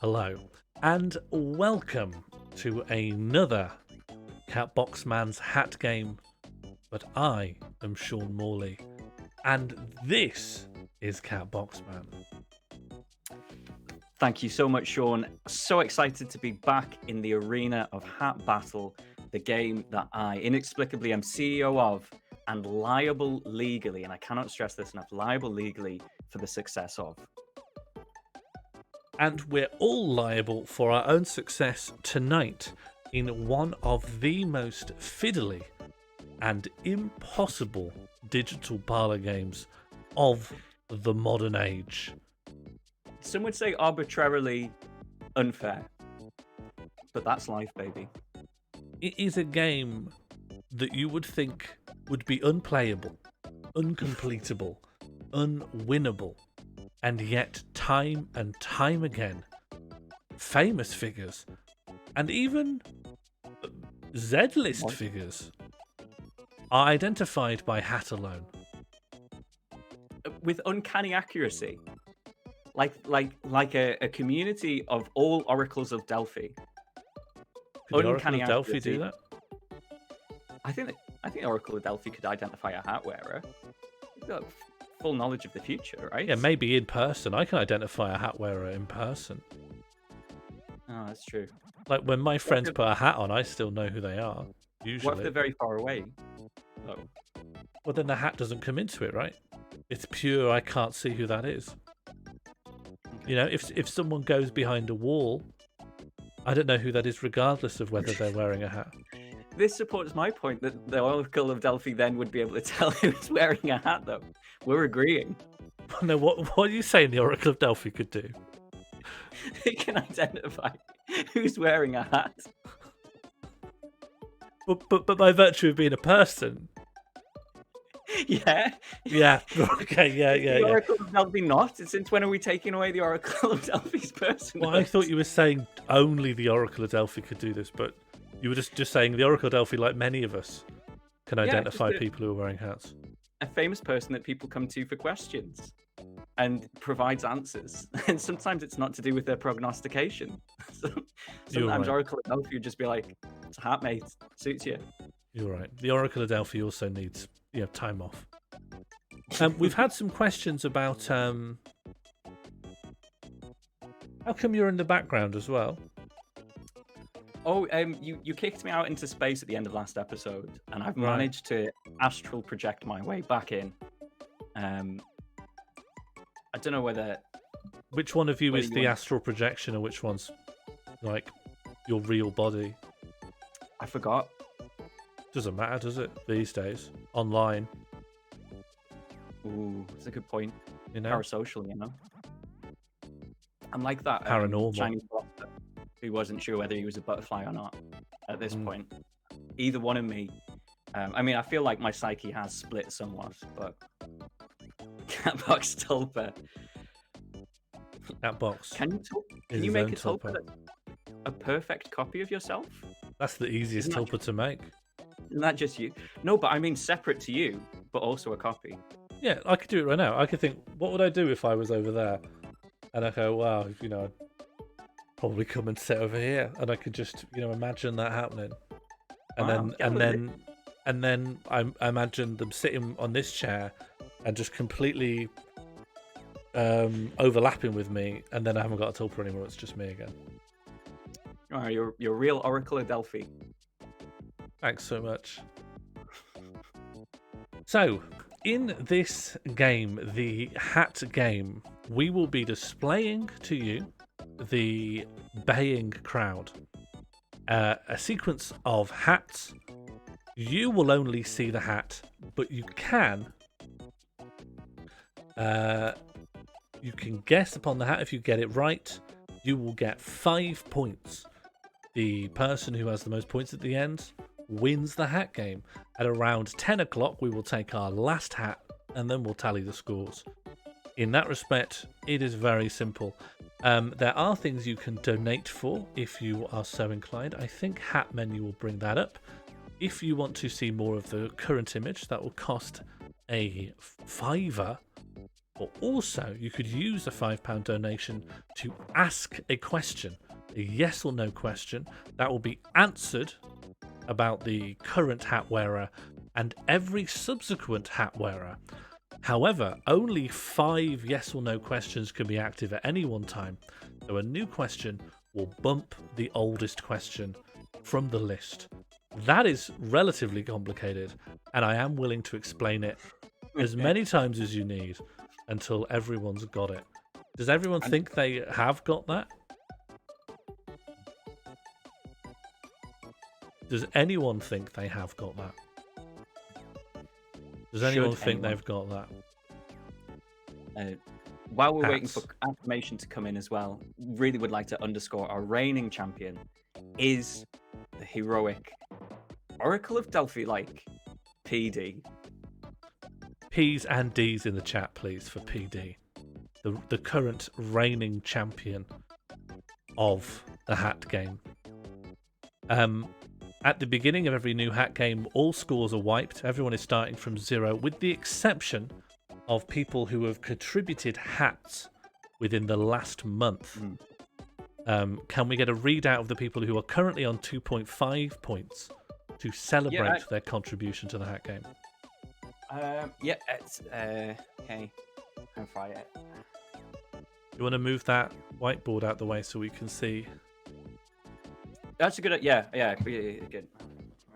Hello, and welcome to another Catboxman's Hat game. But I am Sean Morley, and this is Catboxman. Thank you so much, Sean. So excited to be back in the arena of Hat Battle, the game that I inexplicably am CEO of and liable legally, and I cannot stress this enough, liable legally for the success of. And we're all liable for our own success tonight in one of the most fiddly and impossible digital parlor games of the modern age. Some would say arbitrarily unfair, but that's life, baby. It is a game that you would think would be unplayable, uncompletable, unwinnable, and yet time and time again, famous figures, and even Z-list figures are identified by Hat alone. With uncanny accuracy, like a community of all oracles of Delphi. Could the Oracle of Delphi do that? I think the Oracle of Delphi could identify a hat wearer. They've got full knowledge of the future, right? Yeah, maybe in person. I can identify a hat wearer in person. Oh, that's true. Like when my friends put a hat on, I still know who they are. Usually. What if they're very far away? Oh. Well, then the hat doesn't come into it, right? It's pure. I can't see who that is. You know, if someone goes behind a wall, I don't know who that is, regardless of whether they're wearing a hat. This supports my point that the Oracle of Delphi then would be able to tell who's wearing a hat, though. We're agreeing. No, what are you saying the Oracle of Delphi could do? They can identify who's wearing a hat. But by virtue of being a person. Yeah. Yeah. Okay. Yeah. The Oracle of Delphi not. Since when are we taking away the Oracle of Delphi's person? Well, I thought you were saying only the Oracle of Delphi could do this, but you were just saying the Oracle of Delphi, like many of us, can identify people who are wearing hats. A famous person that people come to for questions and provides answers. And sometimes it's not to do with their prognostication. Sometimes Oracle of Delphi would just be like, it's a hat, mate. Suits you. You're right. The Oracle of Delphi also needs time off. We've had some questions about how come you're in the background as well? Oh, you kicked me out into space at the end of last episode, and I've managed to astral project my way back in. I don't know whether... Which one of you is the astral projection, and which one's like your real body? I forgot. Doesn't matter, does it? These days, online. Ooh, that's a good point. You know, parasocial. You know, I'm like that paranormal Chinese philosopher who wasn't sure whether he was a butterfly or not at this point. Either one of me. I mean, I feel like my psyche has split somewhat, but Catbox Tulpa. Catbox. Can you make a Tulpa a perfect copy of yourself? That's the easiest Tulpa to make. Isn't that just you? No, but I mean separate to you, but also a copy. Yeah, I could do it right now. I could think, what would I do if I was over there? And I go, wow, I'd probably come and sit over here, and I could just, imagine that happening. And then I imagine them sitting on this chair and just completely overlapping with me, and then I haven't got a Tulpa anymore. It's just me again. Oh, you're real Oracle of Delphi. Thanks so much. So, in this game, the hat game, we will be displaying to you the baying crowd. A sequence of hats. You will only see the hat, but you can guess upon the hat. If you get it right, you will get 5 points. The person who has the most points at the end wins the hat game. At around 10 o'clock, we will take our last hat, and then we'll tally the scores. In that respect, it is very simple. There are things you can donate for if you are so inclined. I think Hat Menu will bring that up. If you want to see more of the current image, that will cost a £5. Or also, you could use a £5 donation to ask a question, a yes or no question that will be answered about the current hat wearer and every subsequent hat wearer. However, only 5 yes or no questions can be active at any one time, so a new question will bump the oldest question from the list. That is relatively complicated, and I am willing to explain it as many times as you need until everyone's got it. Does everyone think they have got that? Does anyone think they have got that? Does anyone think they've got that? While we're waiting for information to come in as well, really would like to underscore our reigning champion is the heroic Oracle of Delphi, like PD. P's and D's in the chat, please, for PD. The current reigning champion of the hat game. At the beginning of every new hat game, all scores are wiped. Everyone is starting from 0, with the exception of people who have contributed hats within the last month. Can we get a readout of the people who are currently on 2.5 points to celebrate their contribution to the hat game? It's okay. I'll try it. You want to move that whiteboard out the way so we can see? That's a good. Yeah, good.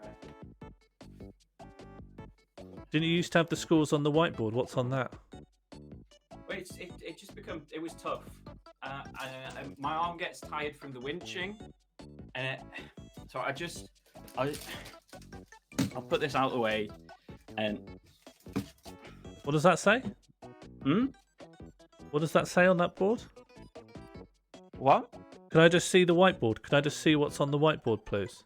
Right. Didn't you used to have the scores on the whiteboard? What's on that? Wait, it just become. It was tough. My arm gets tired from the winching, and so I'll put this out of the way, and what does that say? What does that say on that board? What? Can I just see the whiteboard? Can I just see what's on the whiteboard, please?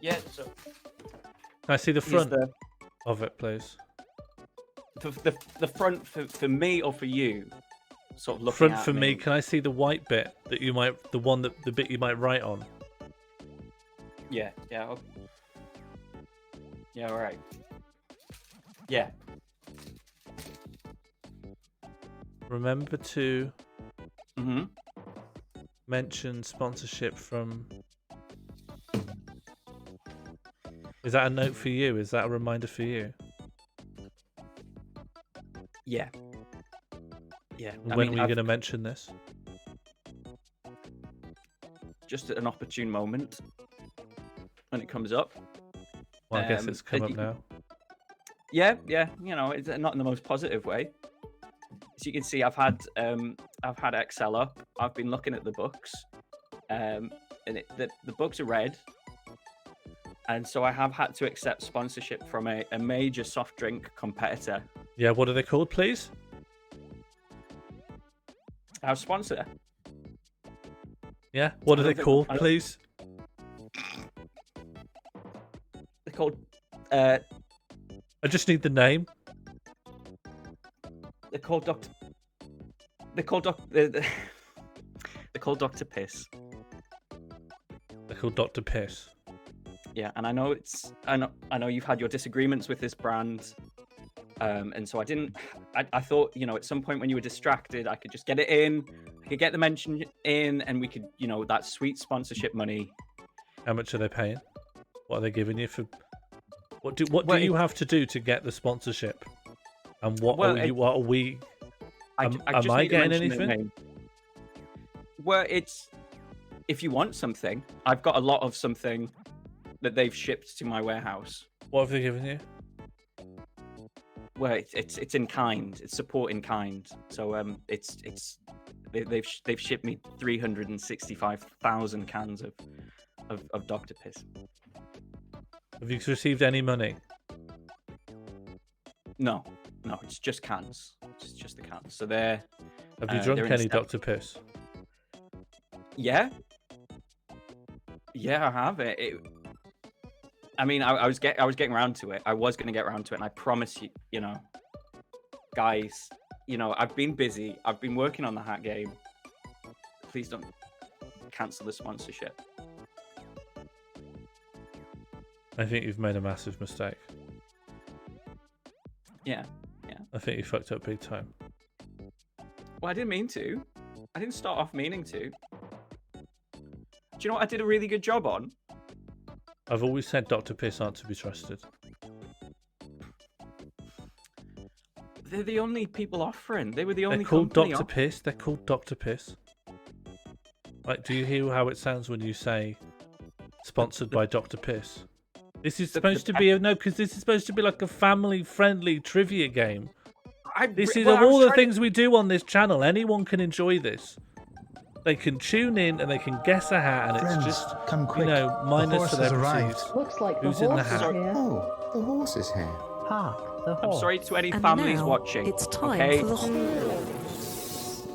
Yeah. So can I see the front of it, please? The front for me or for you? Sort of looking front at for me. Can I see the white bit that you might, the bit you might write on? Yeah. Yeah. All right. Yeah. Remember to mention sponsorship from. Is that a note for you? Is that a reminder for you? Yeah. Yeah. When are you going to mention this? Just at an opportune moment when it comes up. Well, I guess it's come up now. Yeah. You know, it's not in the most positive way. As you can see, I've had Excel up. I've been looking at the books, and the books are red, and so I have had to accept sponsorship from a major soft drink competitor. Yeah, what are they called, please? Our sponsor. Yeah, what are they called, please? They're called. I just need the name. They're called Dr. They're called Dr. Piss. They're called Dr. Piss. Yeah, and I know you've had your disagreements with this brand, and so I thought, you know, at some point when you were distracted, I could just get it in, I could get the mention in, and we could, you know, that sweet sponsorship money. How much are they paying? What are they giving you for? What do you have to do to get the sponsorship? And what are we? Am I getting anything? Well, it's if you want something, I've got a lot of something that they've shipped to my warehouse. What have they given you? Well, it's in kind. It's support in kind. So they've shipped me 365,000 cans of Dr. Piss. Have you received any money? No, it's just cans. It's just the cans. So they're. Have you drunk any Dr. Piss? Yeah, I have it. I mean, I was getting around to it. I was going to get around to it, and I promise you, you know, guys, you know, I've been busy. I've been working on the hat game. Please don't cancel the sponsorship. I think you've made a massive mistake. Yeah. I think you fucked up big time. Well, I didn't mean to. I didn't start off meaning to. Do you know what I did a really good job on? I've always said Dr. Piss aren't to be trusted. They're the only people offering. They were the only They're called company Dr. Piss. They're called Dr. Piss. Like, do you hear how it sounds when you say sponsored by Dr. Piss? This is supposed to be because this is supposed to be like a family-friendly trivia game. This is of all the things we do on this channel. Anyone can enjoy this. They can tune in and they can guess a hat, and Friends, it's just come quick. minor The horse has celebrities. arrived. Looks like the Who's in the horse is hat? here. Oh, the horse is here. Hark, the I'm horse. sorry to any And families now watching. it's time okay? for the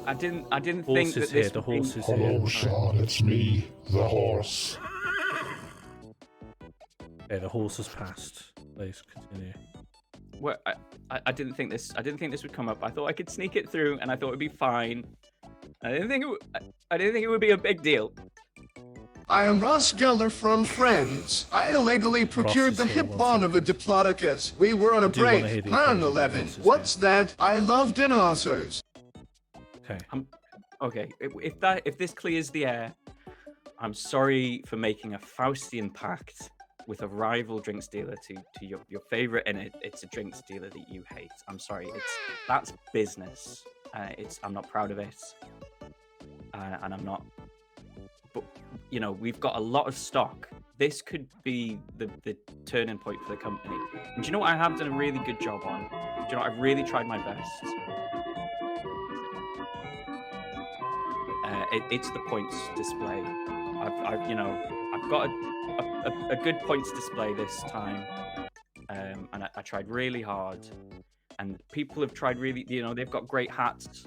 I didn't think Horse that is here. this The would be- horse is Hello, here. Sean. It's me, the horse. Okay, the horse has passed. Please continue. Well, I didn't think this. I didn't think this would come up. I thought I could sneak it through, and I thought it'd be fine. I didn't think it would be a big deal. I am Ross Geller from Friends. I illegally procured is the here, hip one bond of a Diplodocus. We were on a do wanna break. hear the Pan opinion of 11. Ross is What's that? I love dinosaurs. Okay. Okay, if this clears the air, I'm sorry for making a Faustian pact with a rival drinks dealer to your favorite, and it's a drinks dealer that you hate. I'm sorry. That's business. I'm not proud of it, and I'm not. But we've got a lot of stock. This could be the turning point for the company. And do you know what I have done a really good job on? Do you know what? I've really tried my best. It's the points display. I've got a good points display this time, and I tried really hard, and people have tried really. They've got great hats.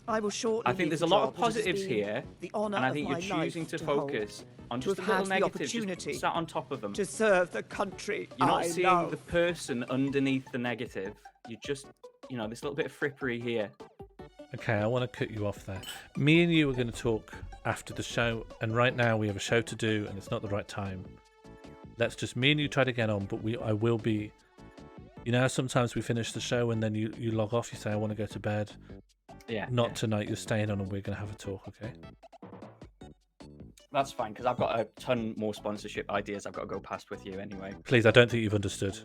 I will shortly. I think there's a lot of positives here, the honor and I think of you're my choosing life to hold, focus on to just a have little had the negative, opportunity just sat on top of them. to serve the country You're not I seeing love. the person underneath the negative. You just, this little bit of frippery here. Okay, I want to cut you off there. Me and you are going to talk after the show, and right now we have a show to do, and it's not the right time. Let's just me and you try to get on, but I will be. Sometimes we finish the show and then you log off. You say I want to go to bed. Yeah. Not yeah. tonight. You're staying on, and we're going to have a talk. Okay. That's fine, because I've got a ton more sponsorship ideas I've got to go past with you anyway. Please, I don't think you've understood.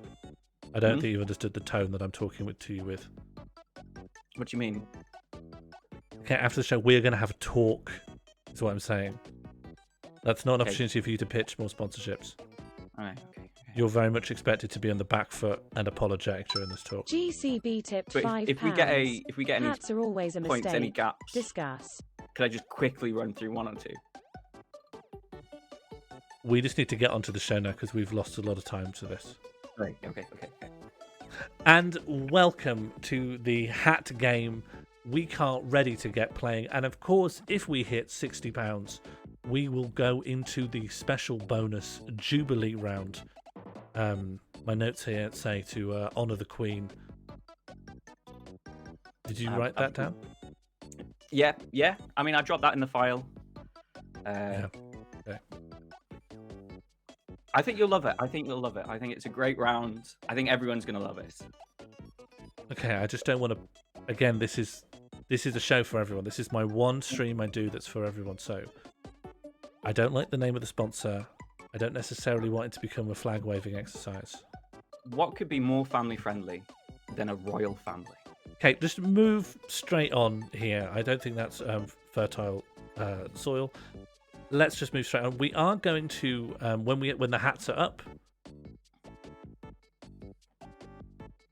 I don't think you've understood the tone that I'm talking to you with. What do you mean? Okay, after the show, we're going to have a talk. Is what I'm saying. That's not an opportunity for you to pitch more sponsorships. All right, okay. You're very much expected to be on the back foot and apologetic during this talk. GCB tipped But £5. if we get any Hats are always a points, mistake. any gaps, Discuss. could I just quickly run through one or two? We just need to get onto the show now because we've lost a lot of time to this. Right. Okay. And welcome to the hat game. We can't ready to get playing. And of course, if we hit £60, we will go into the special bonus Jubilee round. My notes here say to honour the Queen. Did you write that down? Yeah. I mean, I dropped that in the file. Yeah. Okay. I think you'll love it. I think it's a great round. I think everyone's gonna love it. Okay, I just don't want to. Again, this is a show for everyone. This is my one stream I do that's for everyone. So I don't like the name of the sponsor. I don't necessarily want it to become a flag waving exercise. What could be more family friendly than a royal family? Okay, just move straight on here. I don't think that's fertile soil. Let's just move straight on. We are going to when the hats are up.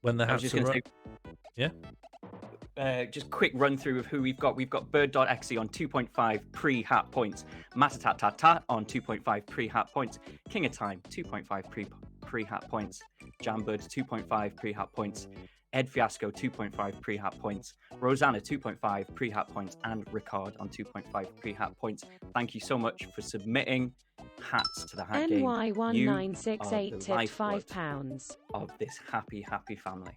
When the hats are up. Yeah. Just quick run through of who we've got. We've got Bird.exe on 2.5 pre-hat points. Matatat on 2.5 pre-hat points. King of Time 2.5 pre-hat points. Jambird 2.5 pre-hat points. Ed Fiasco 2.5 pre-hat points. Rosanna 2.5 pre-hat points, and Ricard on 2.5 pre-hat points. Thank you so much for submitting hats to the hat game. NY1968 tipped £5. Of this happy family.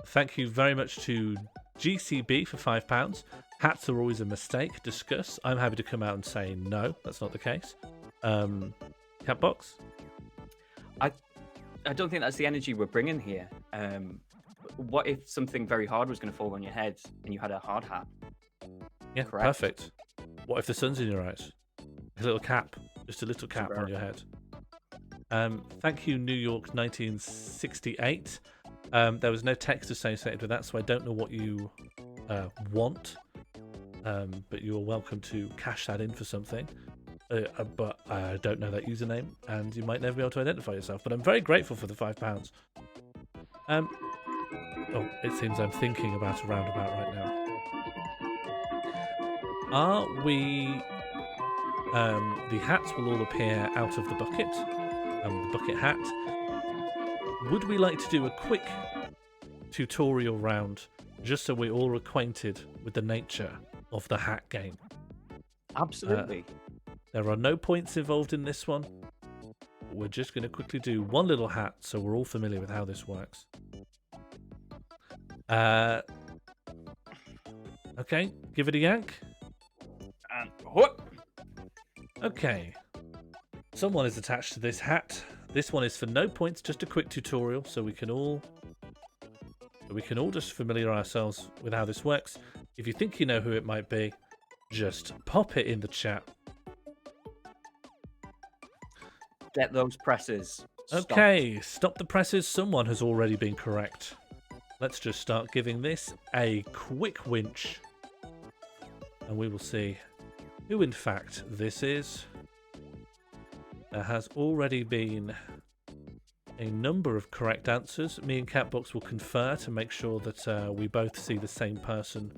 Thank you very much to GCB for £5. Hats are always a mistake. Discuss. I'm happy to come out and say no, that's not the case. Catbox? I don't think that's the energy we're bringing here. What if something very hard was going to fall on your head and you had a hard hat? Yeah, Correct. perfect. What if the sun's in your eyes? A little cap, just a little cap on your head. Thank you, New York 1968. There was no text associated with that, so I don't know what you want. But you are welcome to cash that in for something. But I don't know that username, and you might never be able to identify yourself. But I'm very grateful for the £5. Oh, it seems I'm thinking about a roundabout right now. Are we... the hats will all appear out of the bucket. The bucket hat. Would we like to do a quick tutorial round, just so we're all acquainted with the nature of the hat game? Absolutely. There are no points involved in this one. We're just going to quickly do one little hat, so we're all familiar with how this works. Okay, give it a yank. And whoop. Okay. Someone is attached to this hat. This one is for no points, just a quick tutorial, so we can all just familiarize ourselves with how this works. If you think you know who it might be, just pop it in the chat. Get those presses. Okay, stop the presses. Someone has already been correct. Let's just start giving this a quick winch, and we will see who in fact this is. There has already been a number of correct answers. Me and Catbox will confer to make sure that we both see the same person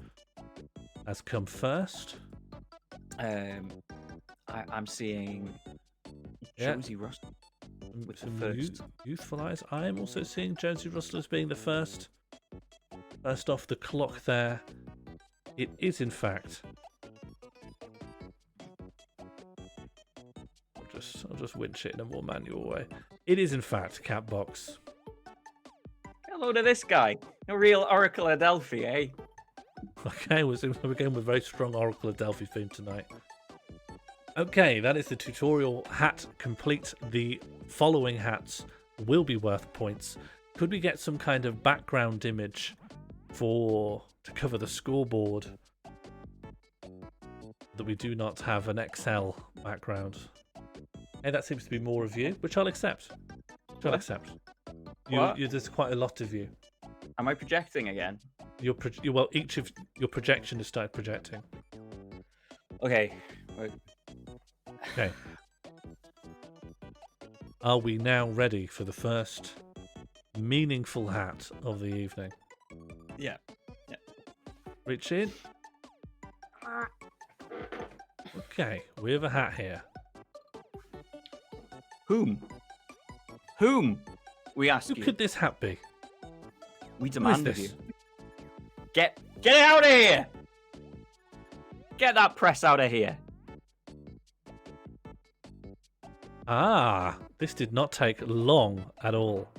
as come first. I'm seeing Yeah. Josie Russell with the Some first. youthful eyes. I am also seeing Josie Russell as being the first. First off the clock there. It is in fact. I'll just winch it in a more manual way. It is in fact Catbox. Hello to this guy. A real Oracle of Delphi, eh? Okay, we're going with a very strong Oracle of Delphi theme tonight. Okay, that is the tutorial hat complete. The following hats will be worth points. Could we get some kind of background image to cover the scoreboard? That we do not have an Excel background. Hey, that seems to be more of you, which I'll accept. I'll accept. There's quite a lot of you. Am I projecting again? Well, each of your projection has started projecting. Okay. Okay. Are we now ready for the first meaningful hat of the evening? Yeah. Reach in. Okay, we have a hat here. Whom? We ask Who you. could this hat be? We Who is demand of this? you. Get it out of here! Get that press out of here. Ah, this did not take long at all.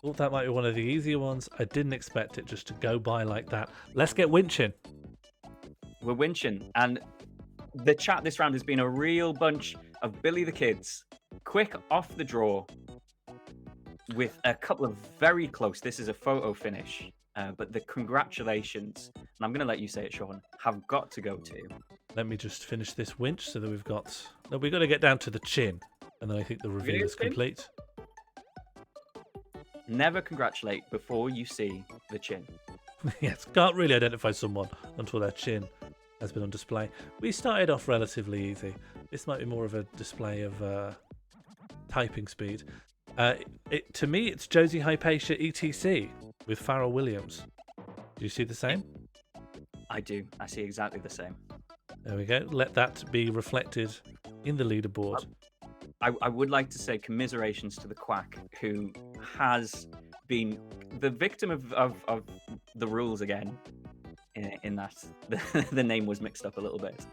Thought that might be one of the easier ones. I didn't expect it just to go by like that. Let's get winching. We're winching, and the chat this round has been a real bunch of Billy the Kids, quick off the draw, with a couple of very close. This is a photo finish, but the congratulations, and I'm going to let you say it, Sean, have got to go to. Let me just finish this winch so that we've got to get down to the chin, and then I think the reveal is complete. Never congratulate before you see the chin. Yes, can't really identify someone until their chin has been on display. We started off relatively easy. This might be more of a display of typing speed. To me, it's Josie Hypatia ETC with Pharrell Williams. Do you see the same? I do. I see exactly the same. There we go. Let that be reflected in the leaderboard. I would like to say commiserations to the Quack, who has been the victim of the rules again, in that the name was mixed up a little bit.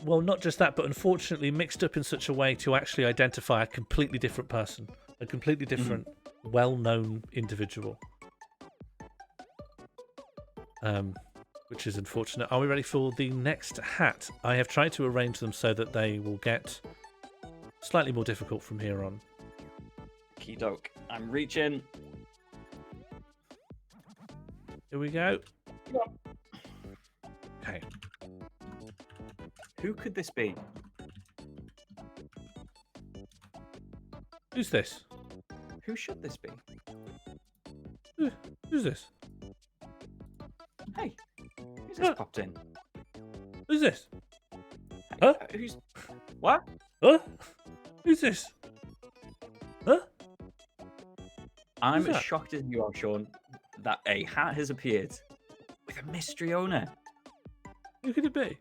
Well, not just that, but unfortunately mixed up in such a way to actually identify a completely different person, a completely different, well-known individual. Which is unfortunate. Are we ready for the next hat? I have tried to arrange them so that they will get slightly more difficult from here on. Okie doke. I'm reaching. Here we go. Okay. Who could this be? Who's this? Who should this be? Who's this? Hey, who's this Huh. popped in? Who's this? Hey, Huh? Who's what? Huh? Who's this? Huh? I'm Who's as that? shocked as you are, Sean, that a hat has appeared with a mystery owner. Who could it be?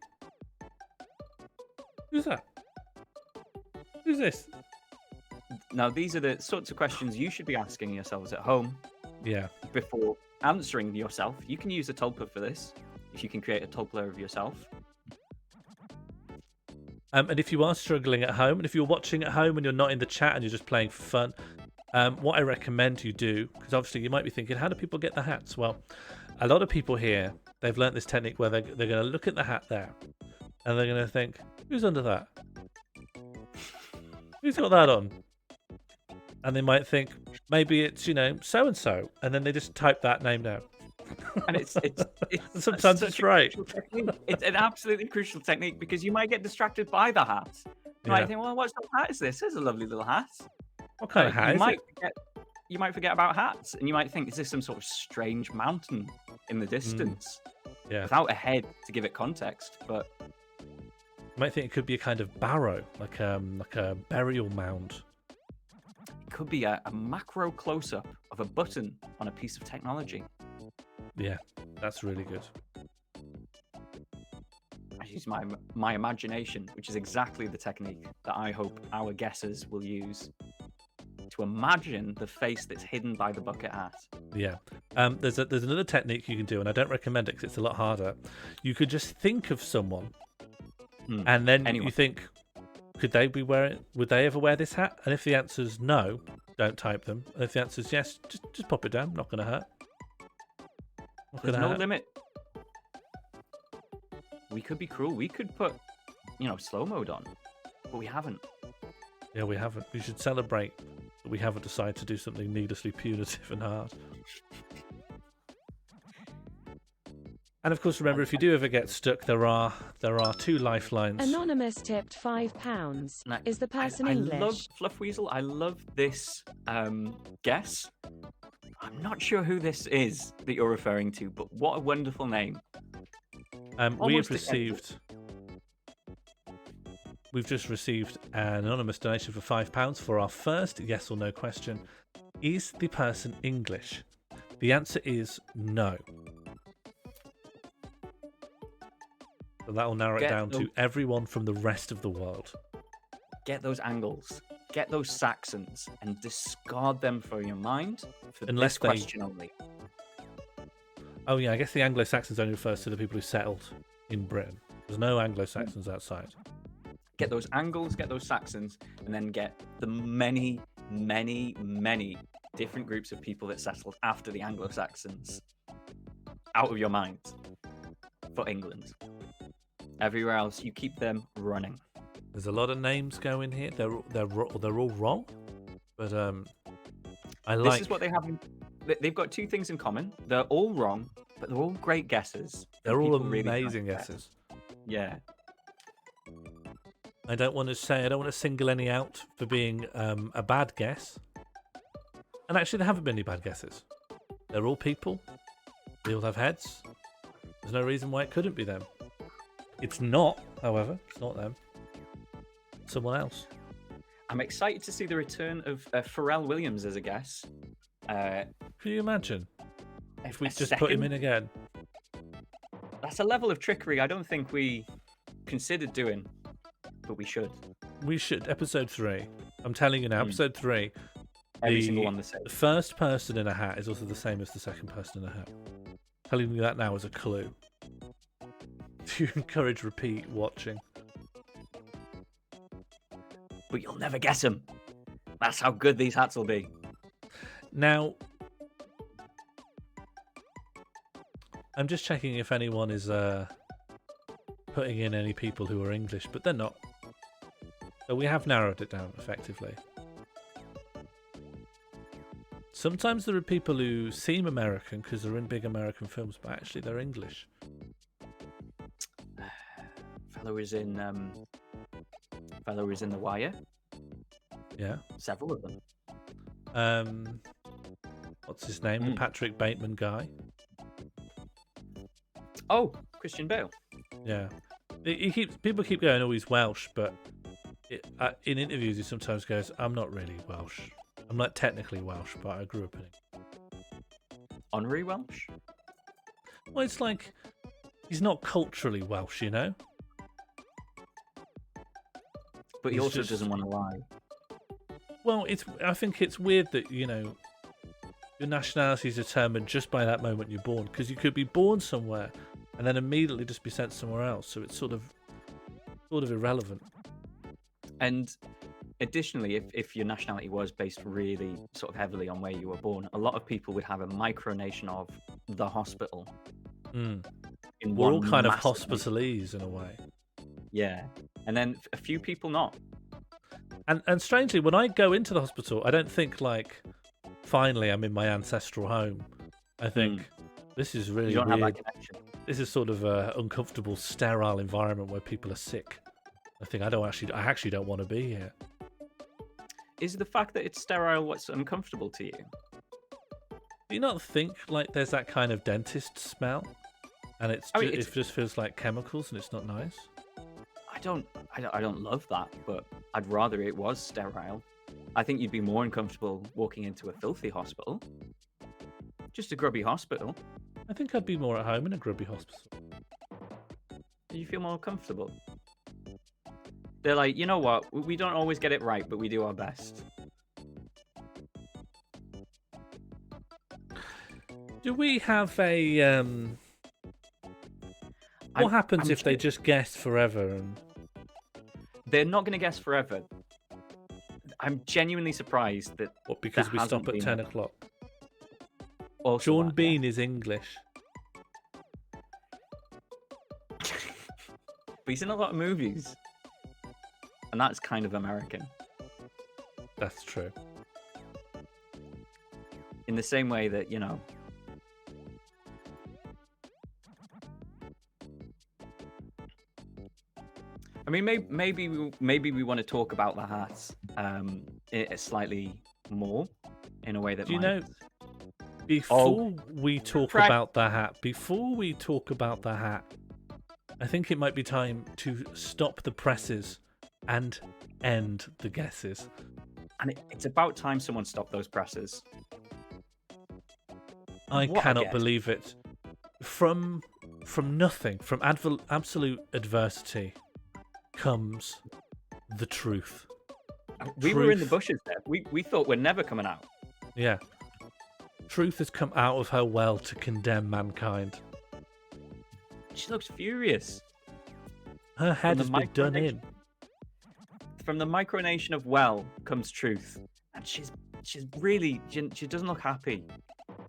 Who's that? Who's this? Now, these are the sorts of questions you should be asking yourselves at home Yeah. before answering yourself. You can use a tulpa for this, if you can create a tulpa of yourself. And if you are struggling at home, and if you're watching at home and you're not in the chat and you're just playing for fun, what I recommend you do, because obviously you might be thinking, how do people get the hats? Well, a lot of people here, they've learnt this technique where they're going to look at the hat there, and they're going to think, who's under that? Who's got that on? And they might think, maybe it's, so-and-so, and then they just type that name down. And it's Sometimes such it's a right. crucial technique. It's an absolutely crucial technique because you might get distracted by the hat. You might think, well, what sort of hat is this? This is a lovely little hat. What kind of hat is it? You might forget about hats, and you might think, is this some sort of strange mountain in the distance? Yeah. Without a head to give it context, but You might think it could be a kind of barrow, like a burial mound. it could be a macro close-up of a button on a piece of technology. Yeah, that's really good. I use my imagination, which is exactly the technique that I hope our guessers will use to imagine the face that's hidden by the bucket hat. Yeah. There's another technique you can do, and I don't recommend it because it's a lot harder. You could just think of someone, and then Anyone. you think, would they ever wear this hat? And if the answer's no, don't type them. And if the answer's yes, just pop it down. Not going to hurt. Not There's gonna no hurt. limit. We could be cruel. We could put, slow mode on, but we haven't. Yeah, we haven't. We should celebrate that we haven't decided to do something needlessly punitive and hard. And of course, remember, if you do ever get stuck, there are 2 lifelines. Anonymous tipped £5. Now, Is the person I English? love Fluffweasel. I love this guess. I'm not sure who this is that you're referring to, but what a wonderful name. Almost We've just received an anonymous donation for £5 for our first yes or no question. Is the person English? The answer is no. So that will narrow it down to everyone from the rest of the world. Get those angles, get those Saxons, and discard them from your mind for Unless this they- question only. Oh yeah, I guess the Anglo-Saxons only refers to the people who settled in Britain. There's no Anglo-Saxons outside. Get those angles, get those Saxons, and then get the many, many, many different groups of people that settled after the Anglo-Saxons out of your mind for England. Everywhere else, you keep them running. There's a lot of names going here. They're all wrong, but This is what they have. They've got 2 things in common. They're all wrong, but they're all great guesses. they're all People really try amazing to guess. guesses. Yeah. I don't want to single any out for being a bad guess. And actually, there haven't been any bad guesses. They're all people. They all have heads. There's no reason why it couldn't be them. It's not, however. It's not them. Someone else. I'm excited to see the return of Pharrell Williams as a guess. Can you imagine if we a just put him second- in again? That's a level of trickery I don't think we considered doing, but we should. We should. Episode 3. I'm telling you now, episode 3. Every single one the same. The first person in a hat is also the same as the second person in a hat. Telling you that now as a clue. To encourage repeat watching. But you'll never guess them. That's how good these hats will be. Now, I'm just checking if anyone is putting in any people who are English, but they're not. So we have narrowed it down effectively. Sometimes there are people who seem American because they're in big American films, but actually they're English. Fellow is in The Wire. Yeah. Several of them. What's his name? The Patrick Bateman guy. Oh, Christian Bale. Yeah. People keep going, oh, he's Welsh, but in interviews he sometimes goes, I'm not really Welsh. I'm not technically Welsh, but I grew up in it. Honorary Welsh? Well, it's like he's not culturally Welsh, you know? But he He's also just- doesn't want to lie. Well, I think it's weird that, you know, your nationality is determined just by that moment you're born, because you could be born somewhere and then immediately just be sent somewhere else. So it's sort of irrelevant. And additionally, if your nationality was based really sort of heavily on where you were born, a lot of people would have a micronation of the hospital. In We're all one kind of massive- hospitalese in a way. Yeah. And then a few people not. And strangely, when I go into the hospital, I don't think like, finally I'm in my ancestral home. I think this is really You don't have weird. that connection. This is sort of a uncomfortable, sterile environment where people are sick. I think I actually don't want to be here. Is the fact that it's sterile what's uncomfortable to you? Do you not think like there's that kind of dentist smell, and it just feels like chemicals and it's not nice? I don't love that, but I'd rather it was sterile. I think you'd be more uncomfortable walking into a filthy hospital. Just a grubby hospital. I think I'd be more at home in a grubby hospital. Do you feel more comfortable? They're like, you know what? We don't always get it right, but we do our best. Do we have a what happens I'm if they sure- just guess forever? And They're not going to guess forever. I'm genuinely surprised that. what, because There we stop hasn't at been 10 a- o'clock? Also Sean that, Bean is English. but he's in a lot of movies, and that's kind of American. That's true. In the same way that, you know. I mean, maybe we want to talk about the hats slightly more in a way that Do you might... know, before we talk Prac- about the hat, I think it might be time to stop the presses and end the guesses. And it's about time someone stopped those presses. I What a cannot guess. believe it. From nothing, from absolute adversity, comes the truth. We were in the Truth. bushes there. We thought we're never coming out. Yeah. Truth has come out of her well to condemn mankind. She looks furious. Her head the has been done in. From the micronation of well comes truth, and she's really she doesn't look happy.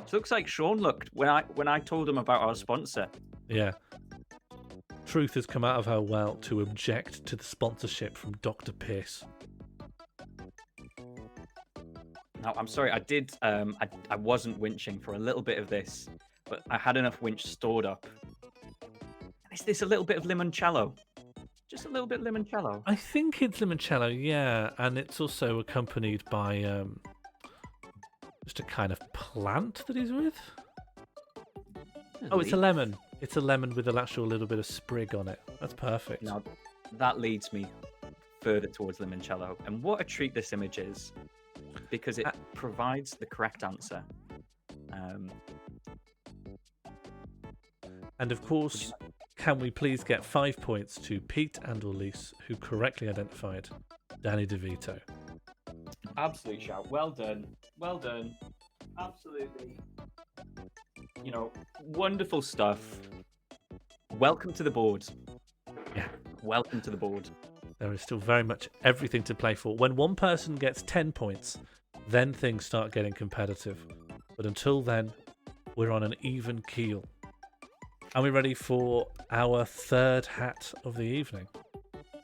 She looks like Sean looked when I told him about our sponsor. Yeah. Truth has come out of her well to object to the sponsorship from Dr. Pierce. Now I'm sorry, I did I wasn't winching for a little bit of this, but I had enough winch stored up. Is this a little bit of limoncello? Just a little bit limoncello. I think it's limoncello, yeah, and it's also accompanied by just a kind of plant that he's with. Oh, it's a lemon. It's a lemon with an actual little bit of sprig on it. That's perfect. Now, that leads me further towards limoncello. And what a treat this image is, because it provides the correct answer. And of course, can we please get 5 points to Pete and Elise, who correctly identified Danny DeVito? Absolute shout. Well done. Well done. Absolutely. You know, wonderful stuff. Welcome to the board. Yeah. Welcome to the board. There is still very much everything to play for. When one person gets 10 points, then things start getting competitive. But until then, we're on an even keel. Are we ready for our third hat of the evening?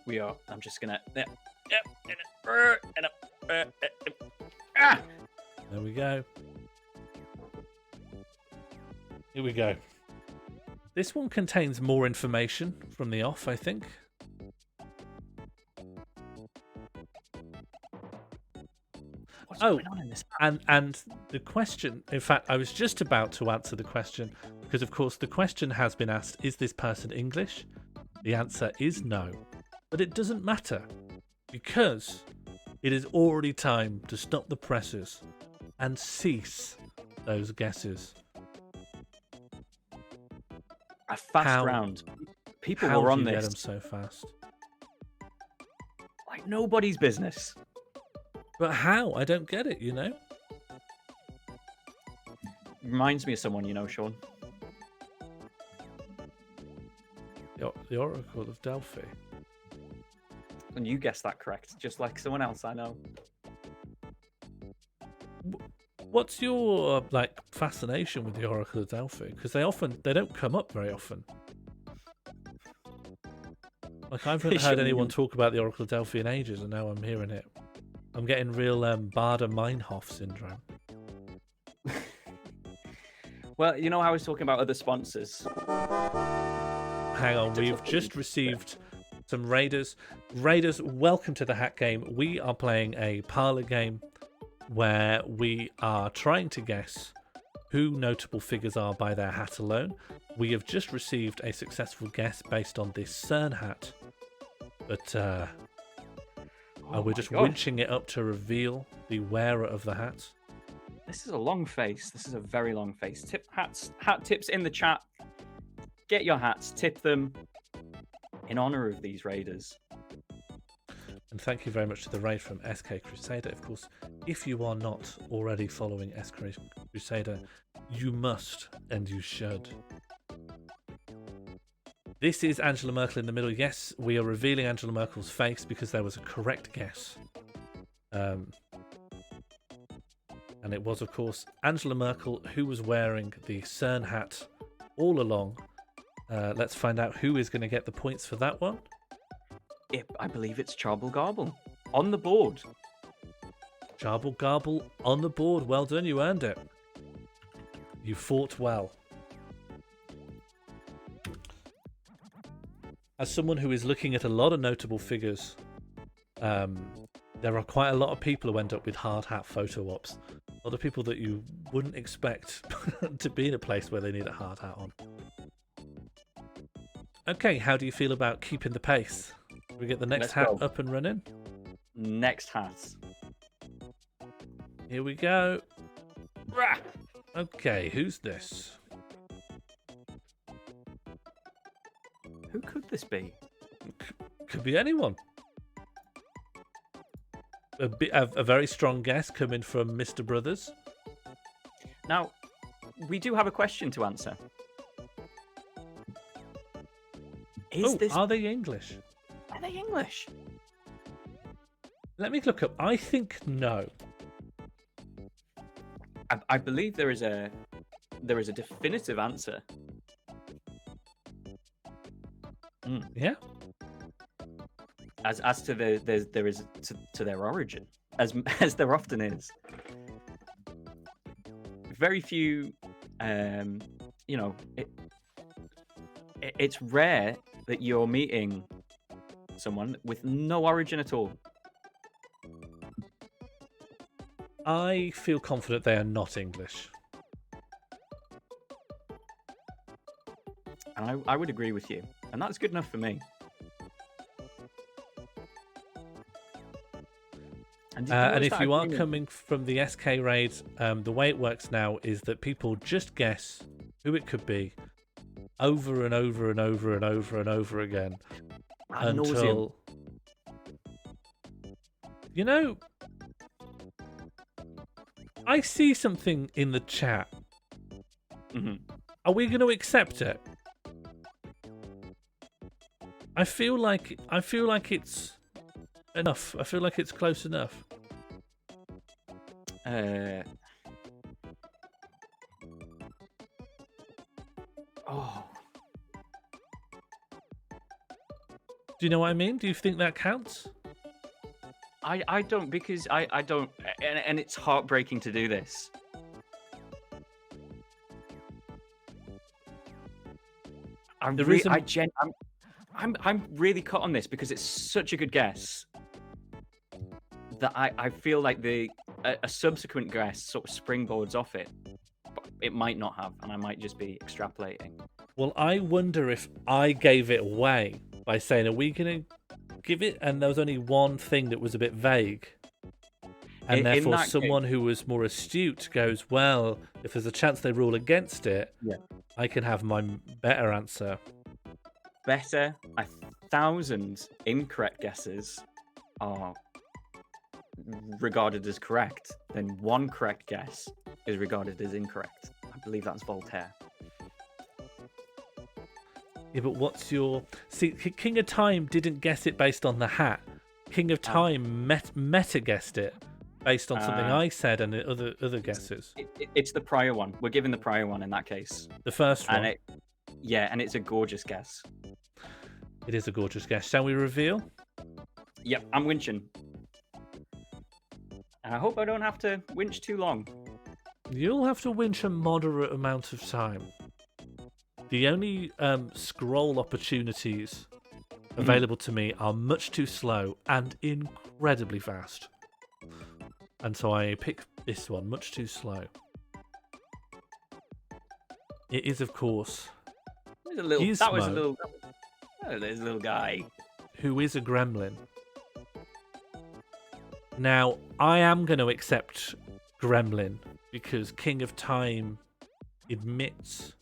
We are. I'm just gonna. There we go. Here we go. This one contains more information from the off, I think. What's Oh, going on in this? and the question, in fact, I was just about to answer the question because, of course, the question has been asked, is this person English? The answer is no. But it doesn't matter because it is already time to stop the presses and cease those guesses. A fast How- round. People How were do on you get this them so fast? like nobody's business. But how? I don't get it, Reminds me of someone you know, Sean. The Oracle of Delphi. And you guessed that correct, just like someone else I know. What's your fascination with the Oracle of Delphi? Because they don't come up very often. Like I haven't heard Sure. anyone talk about the Oracle of Delphi in ages, and now I'm hearing it. I'm getting real Bader-Meinhof syndrome. Well, you know how I was talking about other sponsors. Hang on, we've just received some Raiders. Raiders, welcome to the Hat Game. We are playing a parlor game where we are trying to guess who notable figures are by their hat alone. We have just received a successful guess based on this CERN hat, but we're just winching it up to reveal the wearer of the hat. This is a long face. This is a very long face. Hat tips in the chat. Get your hats, tip them in honor of these Raiders. And thank you very much to the raid from SK Crusader. Of course, if you are not already following SK Crusader, you must and you should. This is Angela Merkel in the middle. Yes, we are revealing Angela Merkel's face because there was a correct guess. And it was, of course, Angela Merkel who was wearing the CERN hat all along. Let's find out who is going to get the points for that one. I believe it's Charble Garble on the board. Jarble Garble on the board. Well done, you earned it. You fought well. As someone who is looking at a lot of notable figures, there are quite a lot of people who end up with hard hat photo ops. A lot of people that you wouldn't expect to be in a place where they need a hard hat on. Okay, how do you feel about keeping the pace? We get the next Let's hat go. up and running. Next hat. Here we go. Okay, who's this? Who could this be? Could be anyone. A very strong guess coming from Mr. Brothers. Now, we do have a question to answer. Are they English? Are they English? Let me look up. I think no. I believe there is a definitive answer. Yeah. As to there is to their origin, as there often is. Very few, it's rare that you're meeting someone with no origin at all. I feel confident they are not English. And I would agree with you. And that's good enough for me. And if you are coming from the SK raid, the way it works now is that people just guess who it could be over and over and over and over and over again until... You know, I see something in the chat. Mm-hmm. Are we going to accept it? I feel like it's enough. I feel like it's close enough. Oh. Do you know what I mean? Do you think that counts? I don't, because I don't, and it's heartbreaking to do this. I'm, There re- is a- I gen- I'm really cut on this because it's such a good guess that I feel like a subsequent guess sort of springboards off it. But it might not have, and I might just be extrapolating. Well, I wonder if I gave it away by saying, are we going to give it? And there was only one thing that was a bit vague. And In therefore, that someone who was more astute goes, well, if there's a chance they rule against it, Yeah. I can have my better answer. Better, 1,000 incorrect guesses are regarded as correct than one correct guess is regarded as incorrect. I believe that's Voltaire. Yeah, but what's your... See, King of Time didn't guess it based on the hat. King of Time meta guessed it based on something I said and the other guesses. It's the prior one. We're giving the prior one in that case. The first one. And it's a gorgeous guess. It is a gorgeous guess. Shall we reveal? Yep, I'm winching. And I hope I don't have to winch too long. You'll have to winch a moderate amount of time. The only scroll opportunities available to me are much too slow and incredibly fast. And so I pick this one, much too slow. It is, of course, That was a little guy. who is a gremlin. Now, I am going to accept gremlin because King of Time admits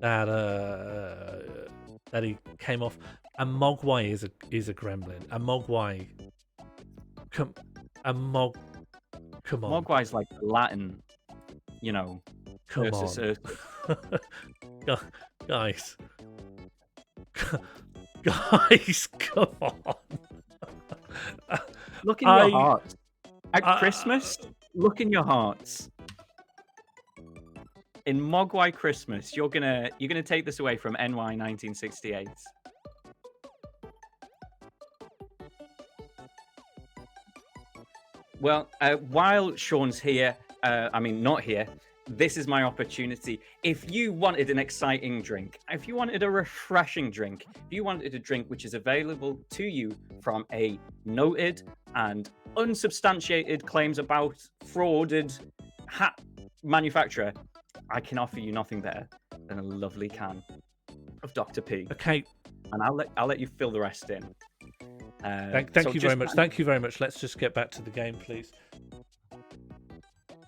that that he came off. And Mogwai is a gremlin. And Mogwai, come on, Mogwai's like Latin, come Ursus, on, Ursus. guys, guys, come on. Look in your hearts. At Christmas, look in your hearts. In Mogwai Christmas, you're gonna take this away from NY 1968. Well, while Sean's here, not here, this is my opportunity. If you wanted an exciting drink, if you wanted a refreshing drink, if you wanted a drink which is available to you from a noted and unsubstantiated claims about frauded hat manufacturer, I can offer you nothing better than a lovely can of Dr. P. Okay. And I'll let you fill the rest in. Thank you very much. Thank you very much. Let's just get back to the game, please.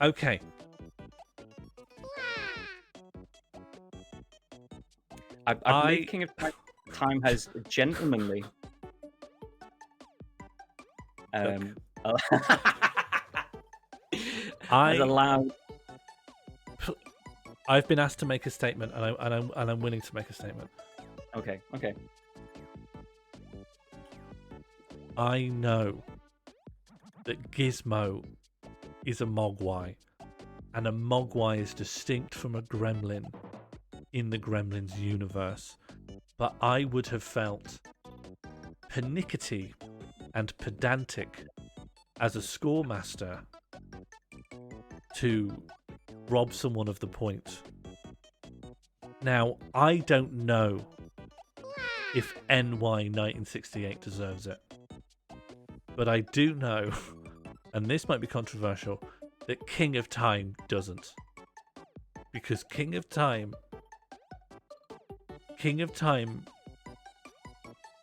Okay. I believe King of Time has gentlemanly. Has allowed. I've been asked to make a statement, and I'm willing to make a statement. Okay. I know that Gizmo is a Mogwai, and a Mogwai is distinct from a gremlin in the Gremlins universe, but I would have felt pernickety and pedantic as a scoremaster to rob someone of the point. Now, I don't know if NY 1968 deserves it. But I do know, and this might be controversial, that King of Time doesn't. Because King of Time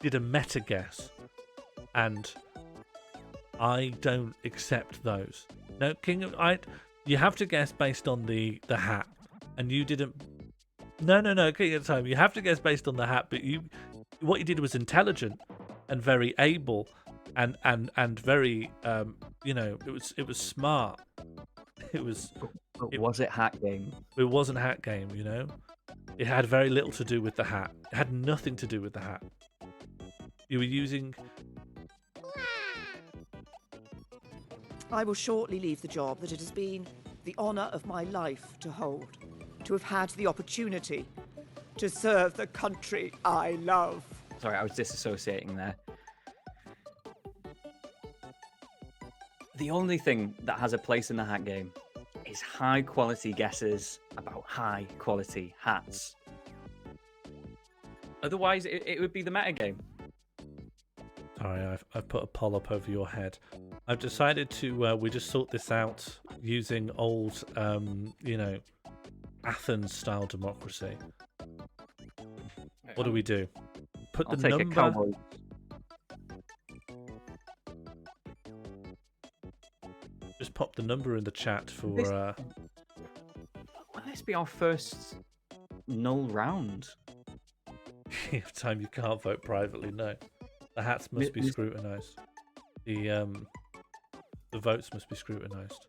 did a meta guess, and I don't accept those. No, you have to guess based on the hat, and you didn't. No, King of Time, you have to guess based on the hat, but what you did was intelligent and very able. And very it was smart. Was it Hat Game? It wasn't Hat Game, It had very little to do with the hat. It had nothing to do with the hat. You were using... I will shortly leave the job that it has been the honour of my life to hold, to have had the opportunity to serve the country I love. Sorry, I was disassociating there. The only thing that has a place in the hat game is high quality guesses about high quality hats. Otherwise, it would be the meta game. Sorry, I've put a poll up over your head. I've decided to we just sort this out using old, Athens-style democracy. What do we do? Put I'll the take number. a cowboy. Just pop the number in the chat for. This- Will this be our first null round? Time you can't vote privately. No, the hats must be Mis- scrutinised. The votes must be scrutinised.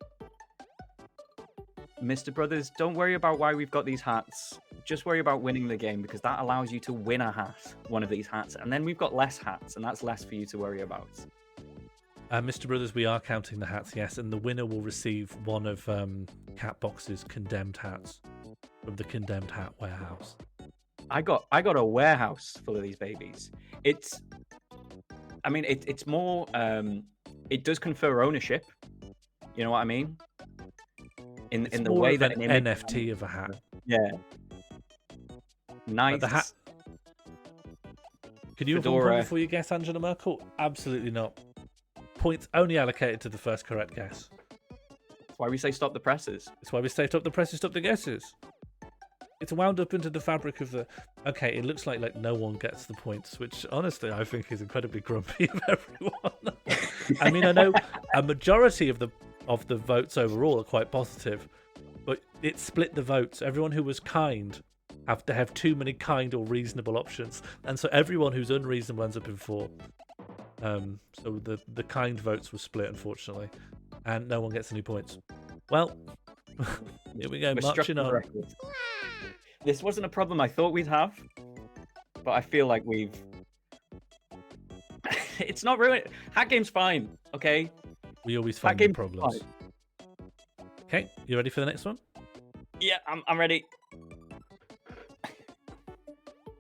Mr. Brothers, don't worry about why we've got these hats. Just worry about winning the game, because that allows you to win a hat, one of these hats, and then we've got less hats, and that's less for you to worry about. Mr. Brothers, we are counting the hats, yes, and the winner will receive one of Catbox's condemned hats from the Condemned Hat Warehouse. I got a warehouse full of these babies. It's more. It does confer ownership. You know what I mean? In It's the more way of that an image- NFT of a hat. Yeah. Nice. But the hat. Can you have one Fedora. point before you guess Angela Merkel? Absolutely not. Points only allocated to the first correct guess. That's why we say stop the presses. That's why we say stop the presses, stop the guesses. It's wound up into the fabric of the. Okay, it looks like no one gets the points, which honestly I think is incredibly grumpy of everyone. I mean, I know a majority of the votes overall are quite positive, but it split the votes. Everyone who was kind have to have too many kind or reasonable options, and so everyone who's unreasonable ends up in 4. So the kind votes were split, unfortunately, and no one gets any points. Well, here we go, We're marching struck the on. record. This wasn't a problem I thought we'd have, but I feel like we've. It's not ruined. Hat game's fine, okay? We always Hat find new game's problems. fine. Okay, you ready for the next one? Yeah, I'm ready.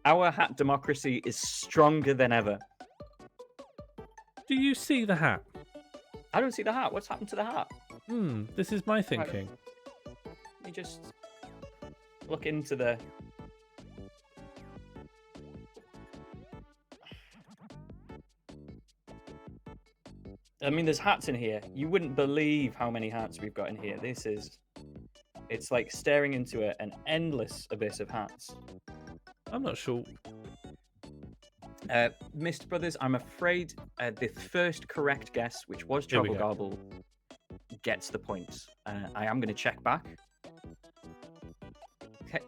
Our hat democracy is stronger than ever. Do you see the hat? I don't see the hat. What's happened to the hat? This is my thinking. Let me just look into the. I mean, there's hats in here. You wouldn't believe how many hats we've got in here. It's like staring into an endless abyss of hats. I'm not sure. Mr. Brothers, I'm afraid the first correct guess, which was Here we Trouble go. Garble, gets the points. I am going to check back. Okay.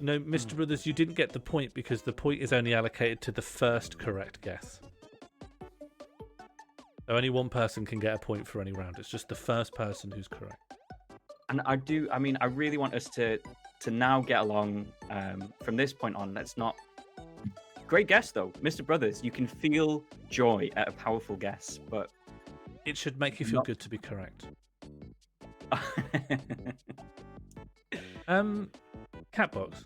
No, Mr. Brothers, you didn't get the point because the point is only allocated to the first correct guess. So only one person can get a point for any round. It's just the first person who's correct. And I really want us to now get along from this point on. Let's not. Great guess, though. Mr. Brothers, you can feel joy at a powerful guess, but. It should make you feel Not- good to be correct. Catbox,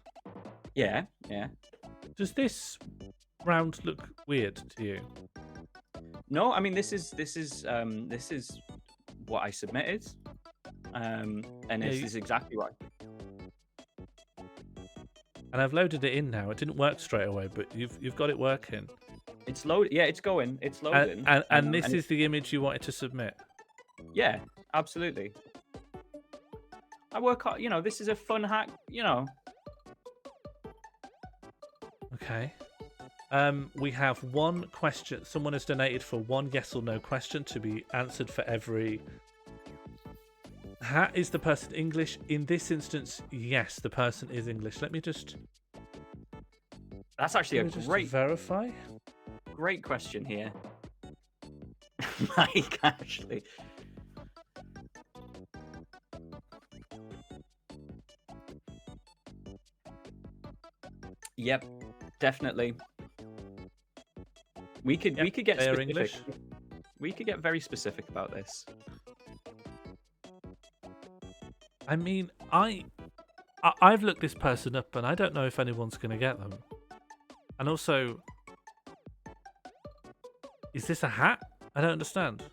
Yeah. does this round look weird to you? No, I mean this is what I submitted, and this you- is exactly right. And I've loaded it in now. It didn't work straight away, but you've got it working. It's loaded. Yeah, it's going. It's loading. And this is the image you wanted to submit. Yeah, absolutely. I work hard. This is a fun hack. Okay. We have one question. Someone has donated for one yes or no question to be answered for every. Is the person English? In this instance, yes, the person is English. Let me just. That's actually a Let me just great verify. question here. Mike, actually. Yep, definitely. We could get they are specific. English. We could get very specific about this. I mean, I've looked this person up, and I don't know if anyone's going to get them. And also, is this a hat? I don't understand.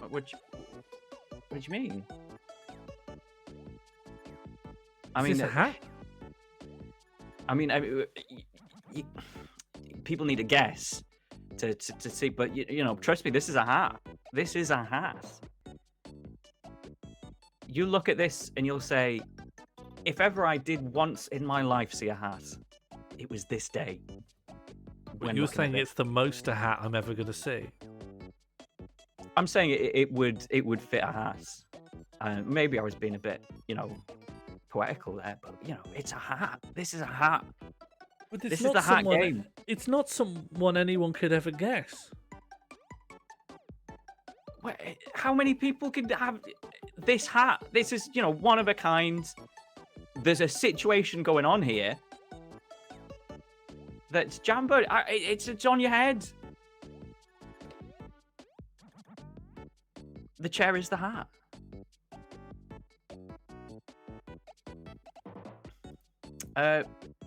What do you mean? I Is mean, this a hat? I mean, y- people need a guess to see, but you know, trust me, this is a hat. This is a hat. You look at this and you'll say, if ever I did once in my life see a hat, it was this day. But when you're looking at saying this. it's the most a hat I'm ever going to see. I'm saying it would fit a hat. Maybe I was being a bit, you know, poetical there, but you know, it's a hat. This is a hat. But This is the hat game. It's not someone anyone could ever guess. How many people could have this hat? This is, you know, one of a kind. There's a situation going on here that's jambo. It's on your head. The chair is the hat.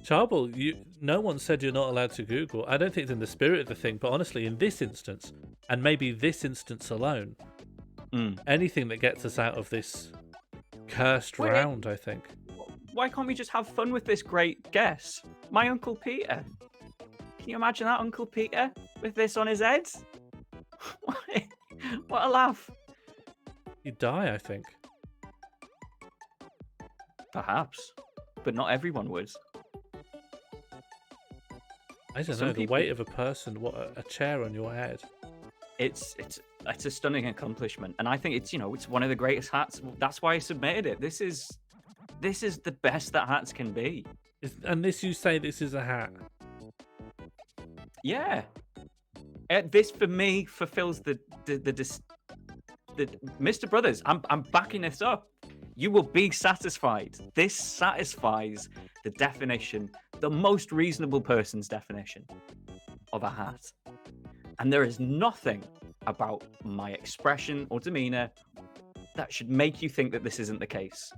Charbel, no one said you're not allowed to Google. I don't think it's in the spirit of the thing, but honestly, in this instance, and maybe this instance alone, anything that gets us out of this cursed round, I think. Why can't we just have fun with this great guess? My Uncle Peter. Can you imagine that, Uncle Peter, with this on his head? What a laugh. He'd die, I think. Perhaps. But not everyone would. I don't Some know, the people- weight of a person, a chair on your head. It's a stunning accomplishment, and I think it's, you know, it's one of the greatest hats. That's why I submitted it. This is the best that hats can be. And this, you say this is a hat. Yeah. This for me fulfills the Mr. Brothers. I'm backing this up. You will be satisfied. This satisfies the definition, the most reasonable person's definition of a hat. And there is nothing about my expression or demeanor that should make you think that this isn't the case.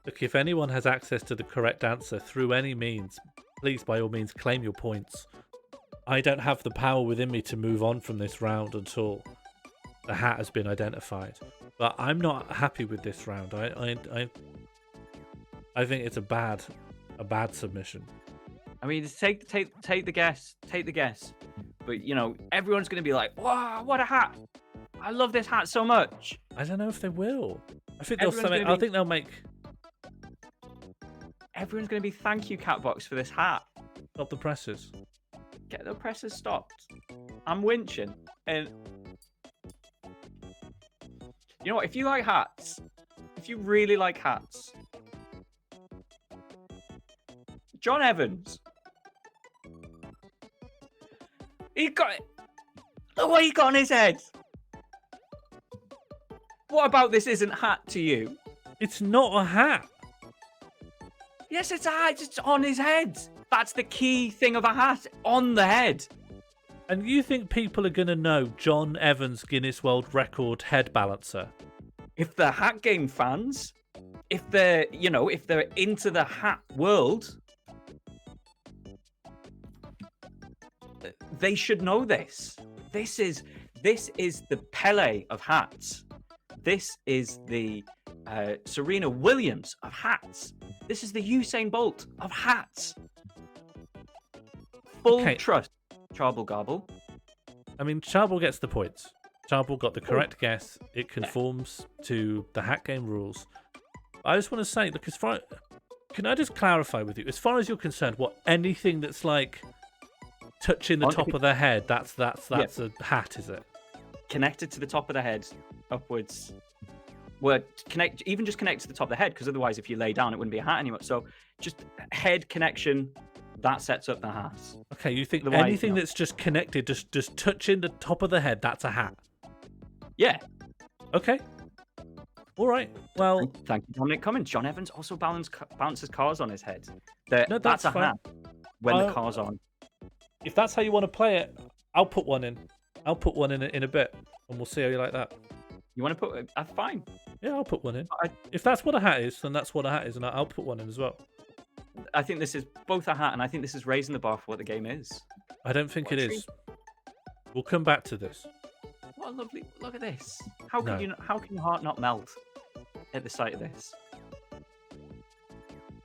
Look, if anyone has access to the correct answer through any means, please, by all means, claim your points. I don't have the power within me to move on from this round until the hat has been identified. But I'm not happy with this round. I think it's a bad submission. I mean, take the guess, But you know, everyone's going to be like, "Wow, what a hat! I love this hat so much." I don't know if they will. I think they'll make. Everyone's going to be thank you, Catbox, for this hat. Stop the presses. Get the presses stopped. I'm winching, and you know what? If you like hats, if you really like hats, John Evans. He got it. Look what he got on his head. What about this isn't hat to you? It's not a hat. Yes, it's a hat. It's on his head. That's the key thing of a hat. On the head. And you think people are going to know John Evans Guinness World Record head balancer? If they're hat game fans, if they're into the hat world, they should know this. This is the Pele of hats. This is the Serena Williams of hats. This is the Usain Bolt of hats. Full trust, Charbel Garble. I mean, Charbel gets the points. Charbel got the correct guess. It conforms to the hat game rules. I just want to say, look, can I just clarify with you? As far as you're concerned, anything that's like touching the top of the head, that's a hat, is it? Connected to the top of the head, upwards. Well, just connect to the top of the head, because otherwise, if you lay down, it wouldn't be a hat anymore. So, just head connection, that sets up the hat. Okay, you think anything that's just connected, just touching the top of the head, that's a hat? Yeah. Okay. All right. Well, thank you, Dominic Cummins. John Evans also bounces cars on his head. That's a fine. hat when the car's on. If that's how you want to play it, I'll put one in. I'll put one in a bit, and we'll see how you like that. You want to put? Fine. Yeah, I'll put one in. If that's what a hat is, then that's what a hat is, and I'll put one in as well. I think this is both a hat, and I think this is raising the bar for what the game is. I don't think it is. We'll come back to this. What a lovely look at this. How can your heart not melt at the sight of this?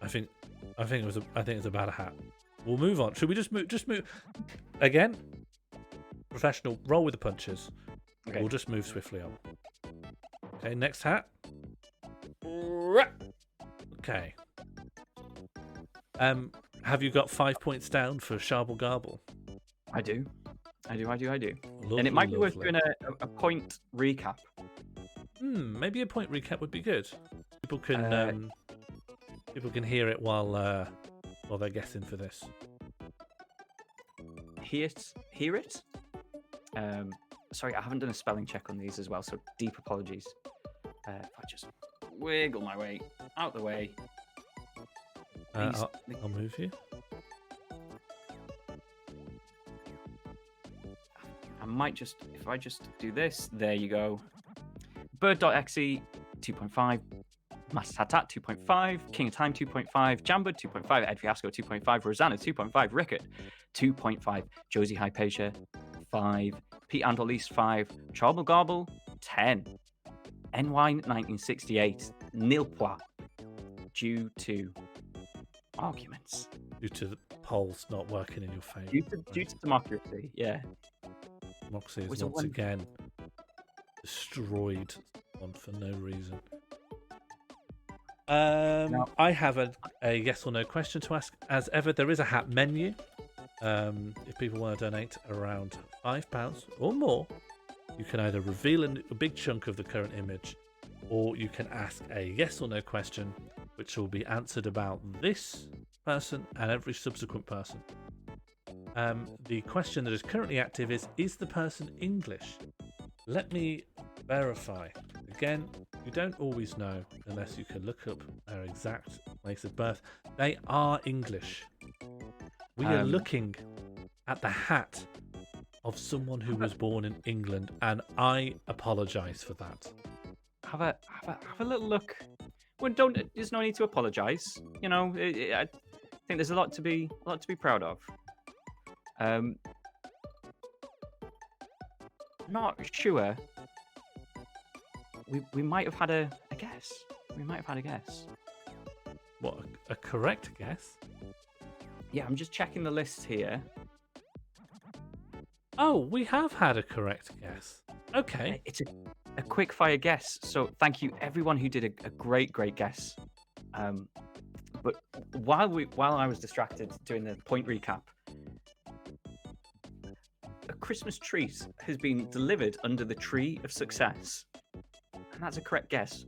I think I think it's about a hat. We'll move on. Should we just move? Just move again. Professional. Roll with the punches. Okay. We'll just move swiftly on. Okay. Next hat. Okay. Have you got 5 points down for Sharble Garble? I do. Lovely, And it might be worth lovely. doing a point recap. Maybe a point recap would be good. People can hear it while they're guessing for this. Hear it. Sorry, I haven't done a spelling check on these as well, so deep apologies. If I just wiggle my way out the way. These- I'll move you. I might just, if I just do this, there you go. Bird.exe 2.5, Master Hatat 2.5, King of Time 2.5, Jambud 2.5, Ed Fiasco 2.5, Rosanna 2.5, Rickett 2.5, Josie Hypatia 5, Pete Andolise 5, Charbel Garble 10, NY 1968 nil point due to arguments. Due to the polls not working in your favour. Due to democracy, yeah. Moxie is Was it once one- again destroyed on for no reason. I have a yes or no question to ask. As ever, there is a hat menu. If people want to donate around £5 or more, you can either reveal a big chunk of the current image, or you can ask a yes or no question, which will be answered about this person and every subsequent person. The question that is currently active is the person English? Let me verify. Again, you don't always know unless you can look up their exact place of birth. They are English. We are looking at the hat of someone who was born in England, and I apologise for that. Have a little look. Well, there's no need to apologise. You know, I think there's a lot to be proud of. Not sure. We might have had a guess. We might have had a guess. What, a correct guess? Yeah, I'm just checking the list here. Oh, we have had a correct guess. Okay. It's a quick fire guess. So thank you everyone who did a great guess. But while I was distracted doing the point recap, a Christmas treat has been delivered under the tree of success, and that's a correct guess.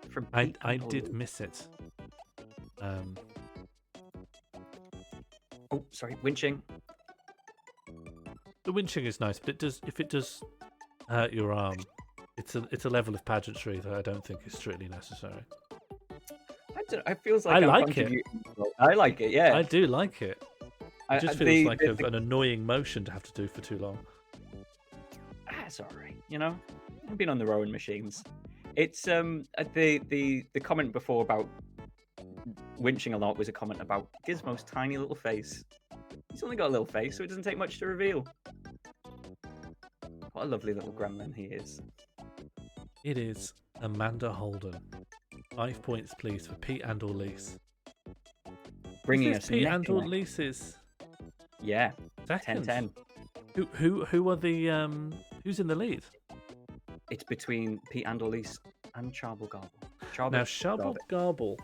From I Pete did Andolise. miss it. Oh, sorry, winching. The winching is nice, but if it does hurt your arm, it's a level of pageantry that I don't think is strictly necessary. It feels like I I'm like it. contributing. I like it. Yeah, I do like it. It just feels like an annoying motion to have to do for too long. That's all right. You know, I've been on the rowing machines. It's the comment before about winching a lot was a comment about Gizmo's tiny little face. He's only got a little face, so it doesn't take much to reveal. What a lovely little gremlin he is. It is Amanda Holden. 5 points, please, for Pete Andolise. Bringing Is us this Pete neck and neck. Andolise's Yeah, second? 10-10. Who are the who's in the lead? It's between Pete Andolise and Charbel Garble. Now Sharble Garble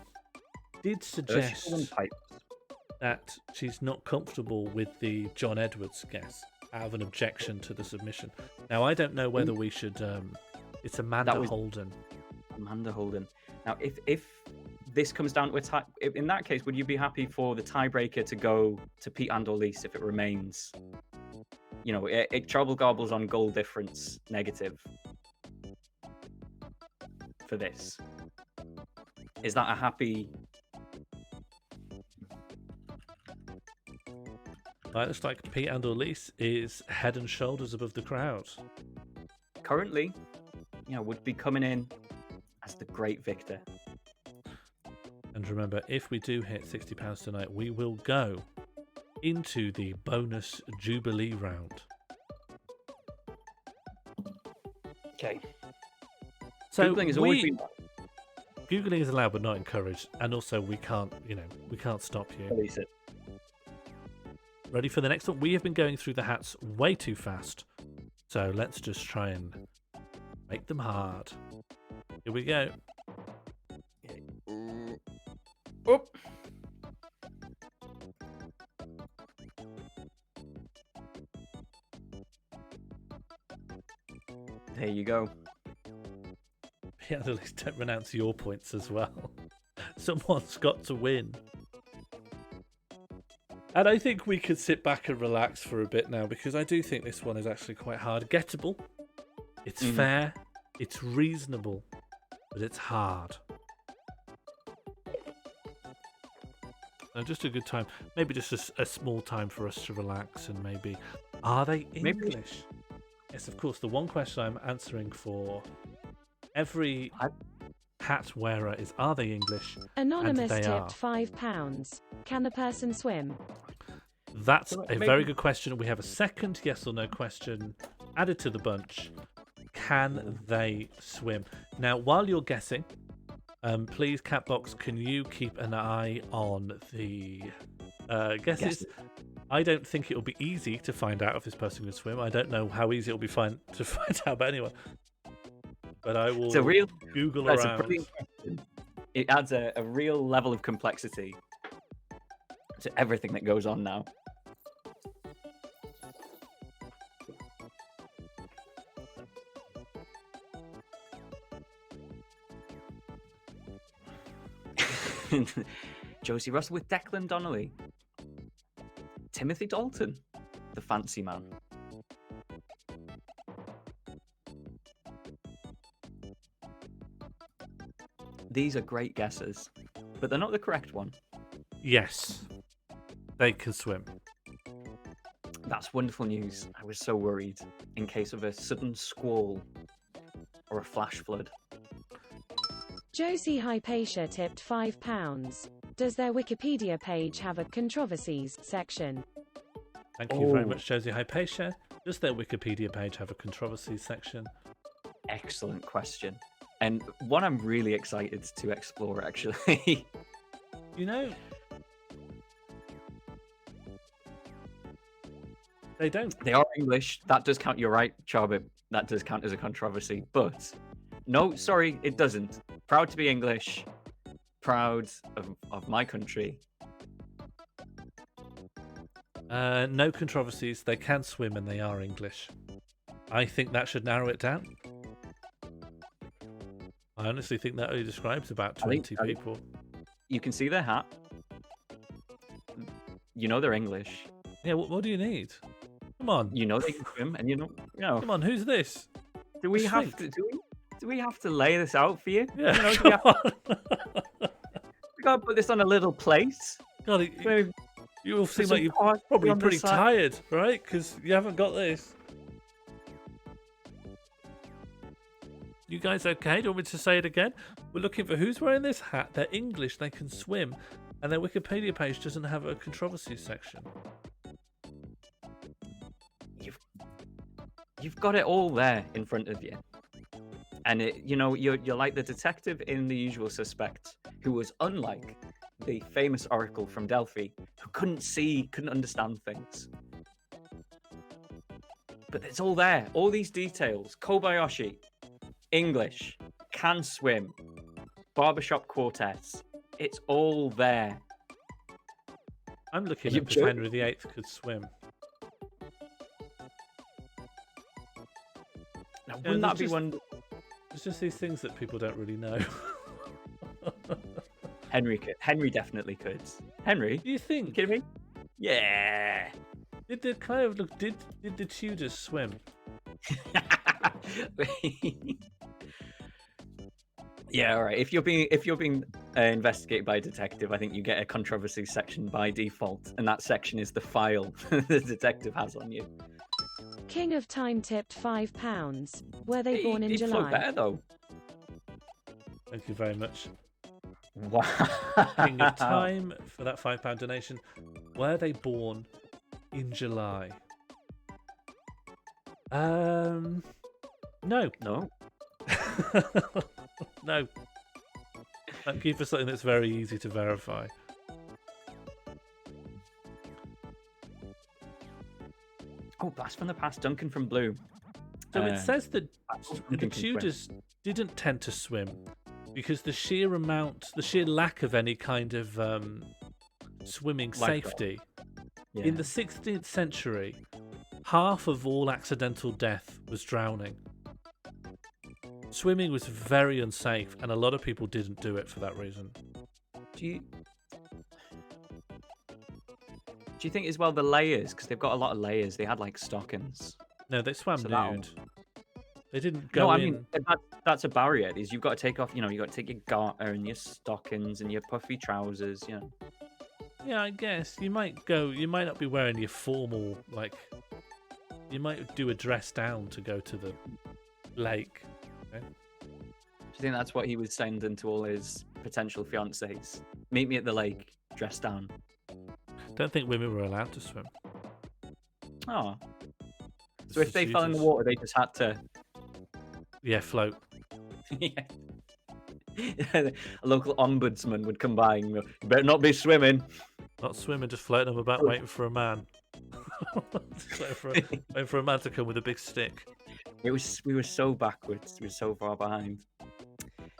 did suggest Pipes. that she's not comfortable with the John Edwards guess out of an objection to the submission. Now I don't know whether we should. It's Amanda was- Holden. Amanda Holden. Now, if this comes down to a tie, in that case, would you be happy for the tiebreaker to go to Pete Andolise if it remains? You know, Trouble Gobbles on goal difference negative for this. Is that a happy? It looks like Pete Andolise is head and shoulders above the crowd. Currently, you know, would be coming in as the great victor. And remember, if we do hit £60 tonight, we will go into the bonus Jubilee round. Okay. So Googling has always been. Googling is allowed but not encouraged, and also we can't stop you. Release it. Ready for the next one? We have been going through the hats way too fast, so let's just try and make them hard. Here we go. Oop. There you go. Yeah, at least don't renounce your points as well. Someone's got to win. And I think we could sit back and relax for a bit now, because I do think this one is actually quite hard. Gettable. It's fair. It's reasonable. But it's hard. So just a good time. Maybe just a small time for us to relax and maybe... Are they English? Yes, of course. The one question I'm answering for every hat wearer is, are they English? Anonymous and they tipped are. £5. Can the person swim? That's So a maybe- very good question. We have a second yes or no question added to the bunch. Can they swim? Now, while you're guessing, please, Catbox, can you keep an eye on the guesses? I don't think it'll be easy to find out if this person can swim. I don't know how easy it'll be to find out, but anyway. But I will Google That's a around. brilliant question. It adds a real level of complexity to everything that goes on now. Josie Russell with Declan Donnelly. Timothy Dalton, the fancy man. These are great guesses, but they're not the correct one. Yes, they can swim. That's wonderful news. I was so worried in case of a sudden squall or a flash flood. Josie Hypatia tipped £5. Does their Wikipedia page have a controversies section? Thank you very Oh. much, Josie Hypatia. Does their Wikipedia page have a controversy section? Excellent question. And one I'm really excited to explore, actually. You know, they don't. They are English. That does count. You're right, Charbit. That does count as a controversy. But no, sorry, it doesn't. Proud to be English. Proud of my country. No controversies. They can swim and they are English. I think that should narrow it down. I honestly think that only describes about I think 20 so. people. You can see their hat. You know they're English. Yeah, what do you need? Come on. You know they can swim, and you know. Come on, who's this? Do we Just have think. to? Do we have to lay this out for you? Yeah, You know, do come on. we gotta put this on a little plate. God, Maybe you all seem some like you're parsley probably on the pretty side. tired, right? Because you haven't got this. You guys okay? Do you want me to say it again? We're looking for who's wearing this hat. They're English, they can swim, and their Wikipedia page doesn't have a controversy section. You've got it all there in front of you. And you're like the detective in The Usual Suspects, who was unlike the famous oracle from Delphi, who couldn't understand things. But it's all there, all these details. Kobayashi, English, can swim, barbershop quartets. It's all there. I'm looking You at if joking? Henry VIII could swim. Now, Yeah, wouldn't that there's be just- one? It's just these things that people don't really know. Henry could. Henry definitely could. Henry, Do you you think? kidding me? Yeah. Did the kind of look? Did the Tudors swim? Yeah, all right. If you're being investigated by a detective, I think you get a controversy section by default, and that section is the file the detective has on you. King of Time tipped £5. Were they born in He'd float July? better though. Thank you very much, Wow. King of Time, for that £5 donation. Were they born in July? No. No. No. Thank you for something that's very easy to verify. Oh, blast from the past, Duncan from Blue. So it says that Duncan the can swim. Tudors didn't tend to swim because the sheer lack of any kind of swimming Lifeguard. safety. Yeah. In the 16th century, half of all accidental death was drowning. Swimming was very unsafe, and a lot of people didn't do it for that reason. Do you think as well the layers, because they've got a lot of layers, they had like stockings. No, they swam So that'll- nude. They didn't go No, I in. mean that's a barrier. Is you've got to take off, you got to take your garter and your stockings and your puffy trousers. Yeah, I guess you might not be wearing your formal, like, you might do a dress down to go to the lake. Do you think that's what he was sending to all his potential fiancées? Meet me at the lake, dressed down. Don't think women were allowed to swim. Oh, It's so if the they fell in the Tudors. water, they just had to. Yeah, float. Yeah. A local ombudsman would come by and go, "You better not be swimming." Not swimming, just floating them about, waiting for a man. Just waiting for a man to come with a big stick. We were so backwards. We were so far behind.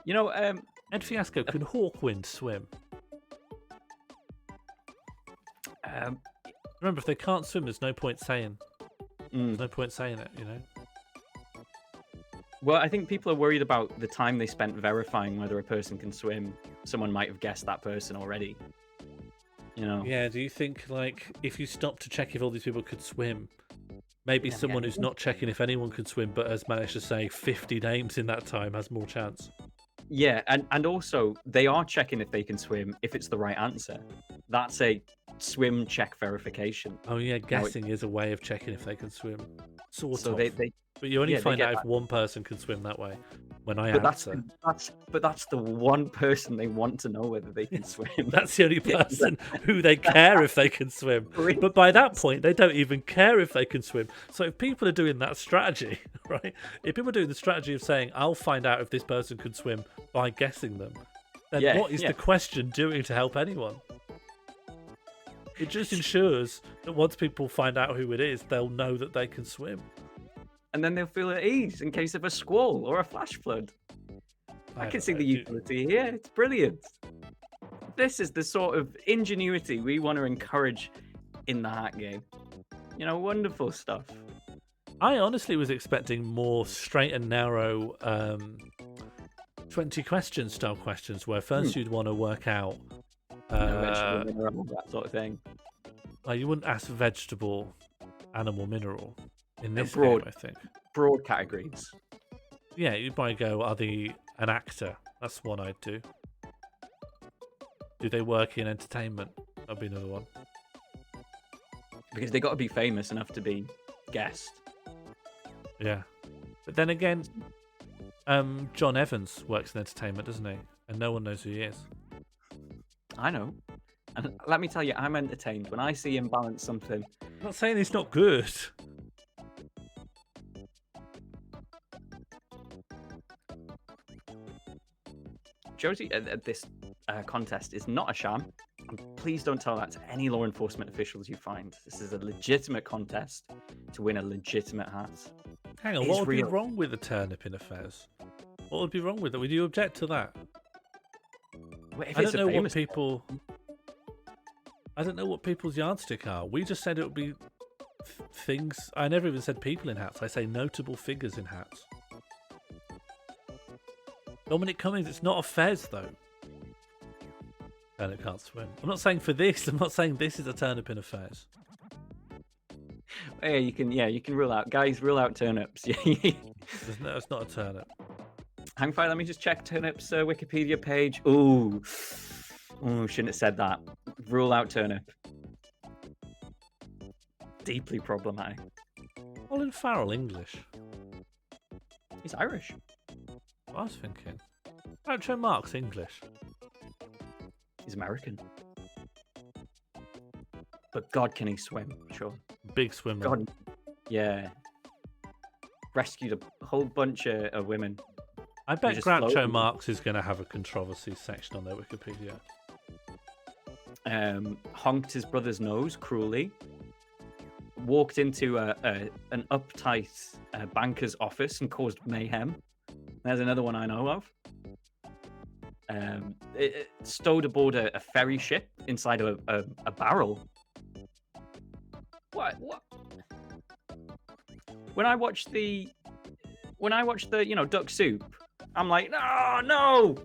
Ed Fiasco, can Hawkwind swim? Remember, if they can't swim, there's no point saying. There's no point saying it, Well, I think people are worried about the time they spent verifying whether a person can swim. Someone might have guessed that person already. Yeah, do you think, like, if you stop to check if all these people could swim, maybe someone who's not checking if anyone can swim but has managed to say 50 names in that time has more chance? Yeah, and also they are checking if they can swim if it's the right answer. That's a swim check verification. Oh, yeah, guessing is a way of checking if they can swim. Sort So of. they But you only yeah, they find get out if that. one person can swim that way when I but answer. that's the one person they want to know whether they can swim. That's the only Yeah, person who they care if they can swim. Really? But by that point, they don't even care if they can swim. So if people are doing that strategy, right? If people are doing the strategy of saying, I'll find out if this person can swim by guessing them, then Yeah, what is yeah. the question doing to help anyone? It just ensures that once people find out who it is, they'll know that they can swim. And then they'll feel at ease in case of a squall or a flash flood. I can don't see know, the do you- utility here. It's brilliant. This is the sort of ingenuity we want to encourage in the hat game. Wonderful stuff. I honestly was expecting more straight and narrow 20 question style questions where first you'd want to work out. No vegetable mineral, that sort of thing. Like you wouldn't ask vegetable, animal, mineral in this broad. game, I think. Broad categories. Yeah, you'd probably go, are they an actor? That's one I'd do. Do they work in entertainment? That'd be another one. Because they got to be famous enough to be guessed. Yeah. But then again, John Evans works in entertainment, doesn't he? And no one knows who he is. I know. And let me tell you, I'm entertained when I see him balance something. I'm not saying he's not good. Josie, this contest is not a sham. And please don't tell that to any law enforcement officials you find. This is a legitimate contest to win a legitimate hat. Hang on, It's what would real. be wrong with the turnip in a fez? What would be wrong with it? Would you object to that? Well, if I it's don't a know what famous- people. I don't know what people's yardstick are. We just said it would be things. I never even said people in hats. I say notable figures in hats. Dominic Cummings, it's not a fez though. Turnip can't swim. I'm not saying for this. I'm not saying this is a turnip in a fez. Yeah, you can rule out. Guys, rule out turnips. It's not a turnip. Hang fire, let me just check Turnip's Wikipedia page. Ooh, shouldn't have said that. Rule out turnip. Deeply problematic. Colin Farrell, English. He's Irish. I was thinking. Groucho Marx, English. He's American. But God, can he swim? Sure. Big swimmer. God, yeah. Rescued a whole bunch of women. I bet just Groucho floating. Marx is going to have a controversy section on their Wikipedia. Honked his brother's nose cruelly. Walked into an uptight banker's office and caused mayhem. There's another one I know of. It stowed aboard a ferry ship inside a barrel. What? When I watched the Duck Soup, I'm like, no,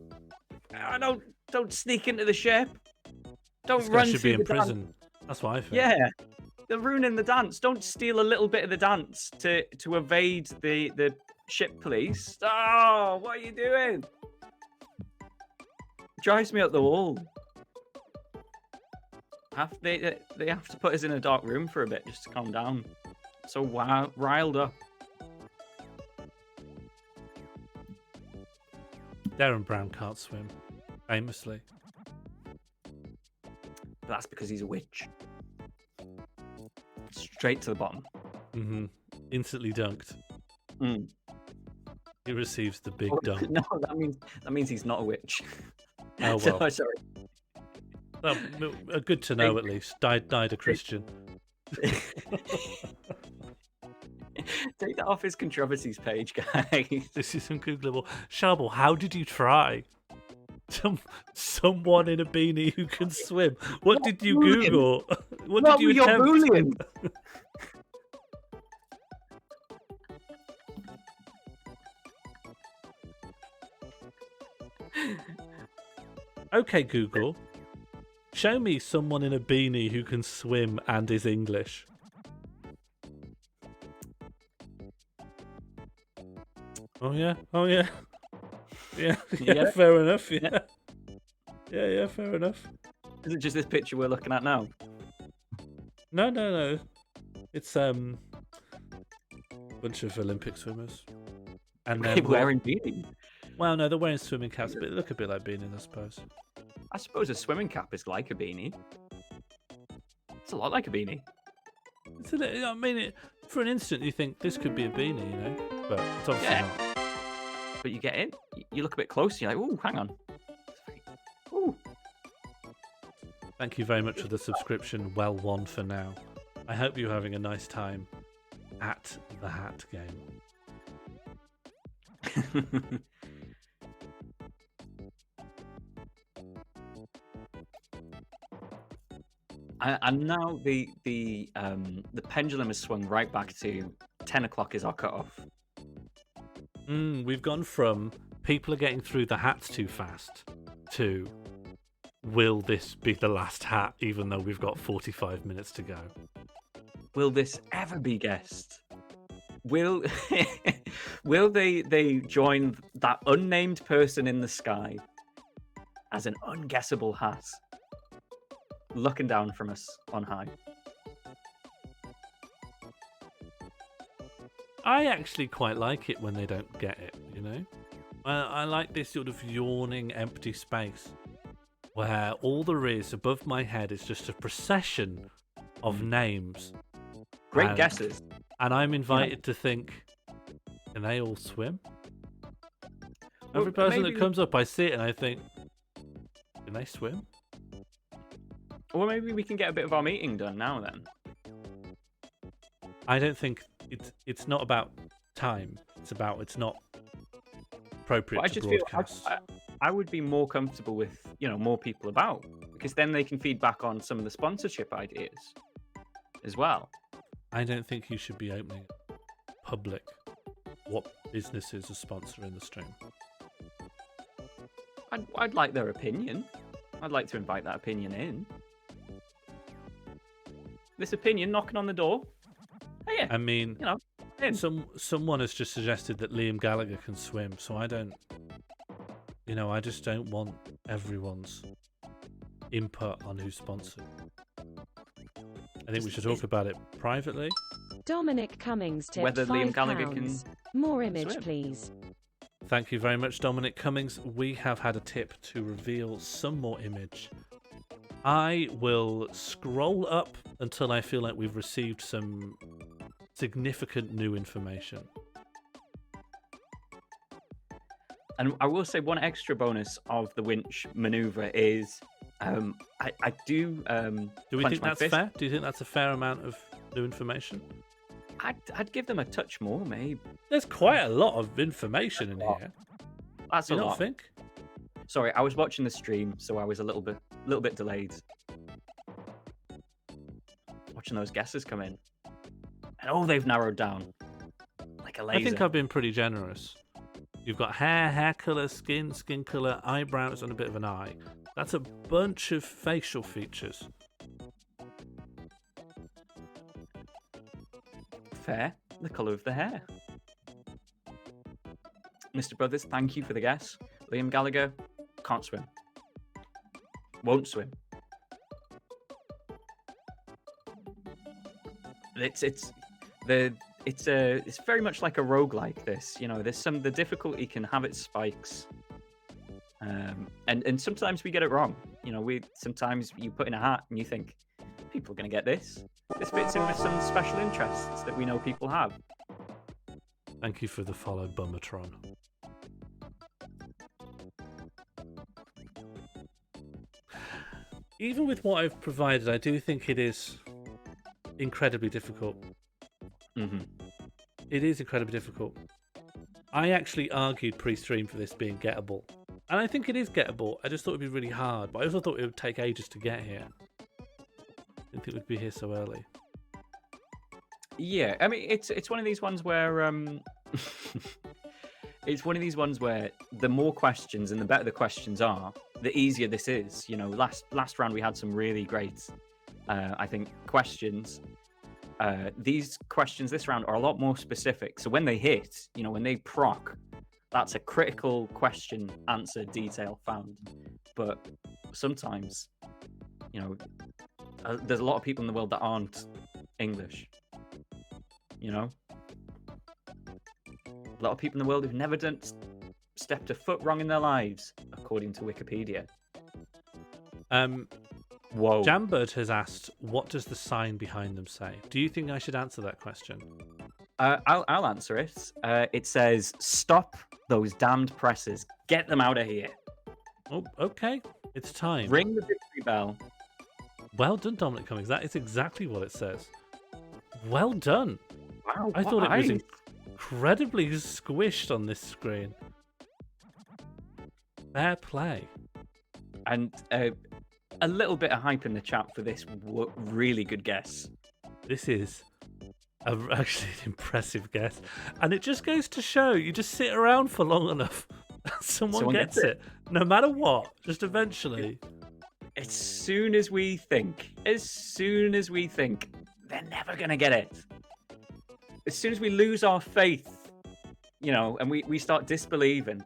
don't sneak into the ship. Don't This guy run should through be in the dance. prison. That's what I think. Yeah, they're ruining the dance. Don't steal a little bit of the dance to evade the ship police. Oh, what are you doing? Drives me up the wall. They have to put us in a dark room for a bit just to calm down. So riled up. Darren Brown can't swim, famously. But that's because he's a witch. Straight to the bottom. Mm-hmm. Instantly dunked. Mm. He receives the big Oh, dunk. no, that means he's not a witch. Oh well. Sorry. Well, good to know at least. Died a Christian. Take that off his controversies page, guys. This is ungoogleable. Sharbel, how did you try? Someone in a beanie who can swim. What did you Boolean. Google? What What did were you your attempt? Boolean? Okay, Google. Show me someone in a beanie who can swim and is English. Oh yeah. Yeah. Yeah. Yeah. Fair enough. Yeah. Yeah. Fair enough. Is it just this picture we're looking at now? No. It's bunch of Olympic swimmers, and then Wearing beanies. well, no, they're wearing swimming caps, but they look a bit like beanies, I suppose. I suppose a swimming cap is like a beanie. It's a lot like a beanie. It's I mean, for an instant, you think this could be a beanie, you know, but it's obviously Yeah. not. But you get in, you look a bit closer, you're like, ooh, hang on. Ooh. Thank you very much for the subscription. Well won for now. I hope you're having a nice time at the Hat game. And now the pendulum has swung right back to 10 o'clock is our cutoff. We've gone from people are getting through the hats too fast to will this be the last hat, even though we've got 45 minutes to go. Will this ever be guessed? Will will they join that unnamed person in the sky as an unguessable hat looking down from us on high? I actually quite like it when they don't get it, you know? I like this sort of yawning empty space where all there is above my head is just a procession of names. Great And- guesses. And I'm invited to think, can they all swim? Well, Every person maybe that comes up, I see it and I think, can they swim? Or maybe we can get a bit of our meeting done now then. I don't think it's not about time. It's not appropriate But I to just feel broadcast. I would be more comfortable with, more people about, because then they can feed back on some of the sponsorship ideas as well. I don't think you should be opening public what businesses are sponsoring the stream. I'd like their opinion. I'd like to invite that opinion in. This opinion knocking on the door. Hey, yeah, I mean, in. someone has just suggested that Liam Gallagher can swim, so I just don't want everyone's input on who's sponsored. I think we should talk about it privately. Dominic Cummings tipped Whether Liam Gallagher £5. can More image, swim. please. Thank you very much, Dominic Cummings. We have had a tip to reveal some more image. I will scroll up until I feel like we've received some significant new information. And I will say one extra bonus of the winch maneuver is I do. Do we clench think my that's fist. fair? Do you think that's a fair amount of new information? I'd give them a touch more, maybe. There's quite a lot of information in here. That's Do a you lot. not think? Sorry, I was watching the stream, so I was a little bit delayed. Watching those guesses come in, and they've narrowed down like a laser. I think I've been pretty generous. You've got hair colour, skin colour, eyebrows, and a bit of an eye. That's a bunch of facial features. Fair. The colour of the hair. Mr. Brothers, thank you for the guess. Liam Gallagher, can't swim. Won't swim. It's very much like a roguelike, this. You know, the difficulty can have its spikes. And sometimes we get it wrong. You know, sometimes you put in a hat and you think, people are gonna get this. This fits in with some special interests that we know people have. Thank you for the follow, Bummatron. Even with what I've provided, I do think it is incredibly difficult. Mm-hmm. It is incredibly difficult. I actually argued pre-stream for this being gettable. And I think it is gettable. I just thought it would be really hard. But I also thought it would take ages to get here. I didn't think we'd be here so early. Yeah, I mean, it's one of these ones where it's one of these ones where the more questions and the better the questions are, the easier this is. You know, last round we had some really great, I think, questions. These questions this round are a lot more specific. So when they hit, you know, when they proc, that's a critical question, answer, detail found. But sometimes, you know, there's a lot of people in the world that aren't English. You know, a lot of people in the world who've never stepped a foot wrong in their lives, according to Wikipedia. Whoa. Jambird has asked, what does the sign behind them say? Do you think I should answer that question? I'll answer it. It says, "Stop those damned presses. Get them out of here. Oh, okay. It's time. Ring the victory bell." Well done, Dominic Cummings. That is exactly what it says. Well done. Wow, I thought it was nice. incredibly squished on this screen. Fair play. And a little bit of hype in the chat for this really good guess. This is actually an impressive guess. And it just goes to show you just sit around for long enough. Someone gets it. No matter what. Just eventually. As soon as we think, they're never going to get it. As soon as we lose our faith, you know, and we start disbelieving.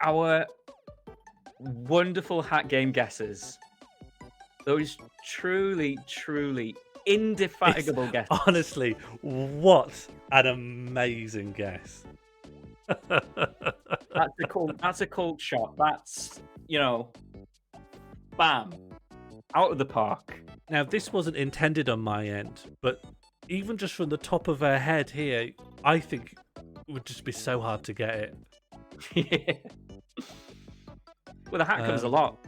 Our wonderful hat game guesses. Those truly, truly indefatigable guesses. Honestly, what an amazing guess. That's a cult shot. That's, you know, bam, out of the park. Now, this wasn't intended on my end, but even just from the top of her head here, I think it would just be so hard to get it. Yeah. Well, the hat covers a lot.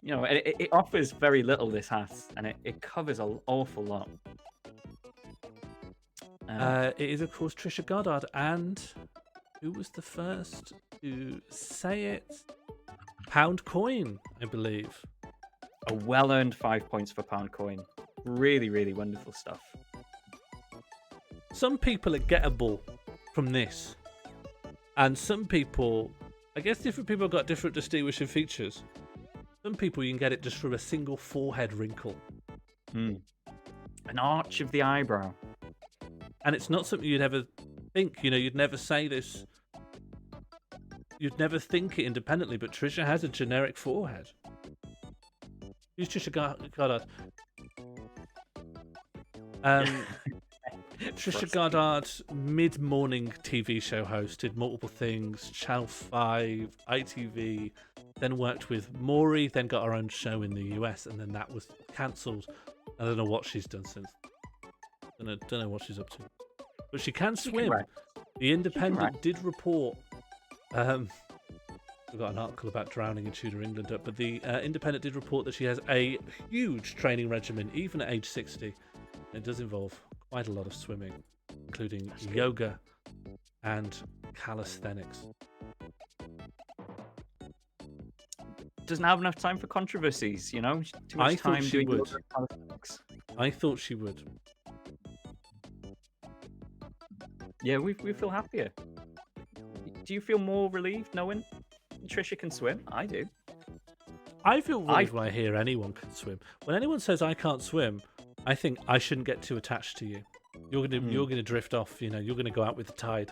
You know, it offers very little, this hat, and it covers an awful lot. It is, of course, Trisha Goddard, and who was the first to say it? Pound Coin, I believe. A well-earned 5 points for Pound Coin. Really, really wonderful stuff. Some people are gettable from this, and some people, I guess different people have got different distinguishing features. Some people you can get it just from a single forehead wrinkle. An arch of the eyebrow. And it's not something you'd ever think, you know, you'd never say this. You'd never think it independently, but Trisha has a generic forehead. Who's Trisha Goddard? Trisha Goddard, mid-morning TV show host, did multiple things, Channel 5, ITV, then worked with Maury, then got her own show in the US, and then that was cancelled. I don't know what she's done since. Don't know what she's up to, but she can She can swim. ride. The Independent ride. did report. We've got an article about drowning in Tudor England up, but the Independent did report that she has a huge training regimen, even at age 60. It does involve quite a lot of swimming, including yoga and calisthenics. Doesn't have enough time for controversies, you know? Too much I thought time she doing would. yoga and calisthenics. I thought she would. Yeah, we feel happier. Do you feel more relieved knowing Trisha can swim? I do. I feel relieved when I hear anyone can swim. When anyone says I can't swim, I think I shouldn't get too attached to you. You're gonna drift off. You know, you're gonna go out with the tide.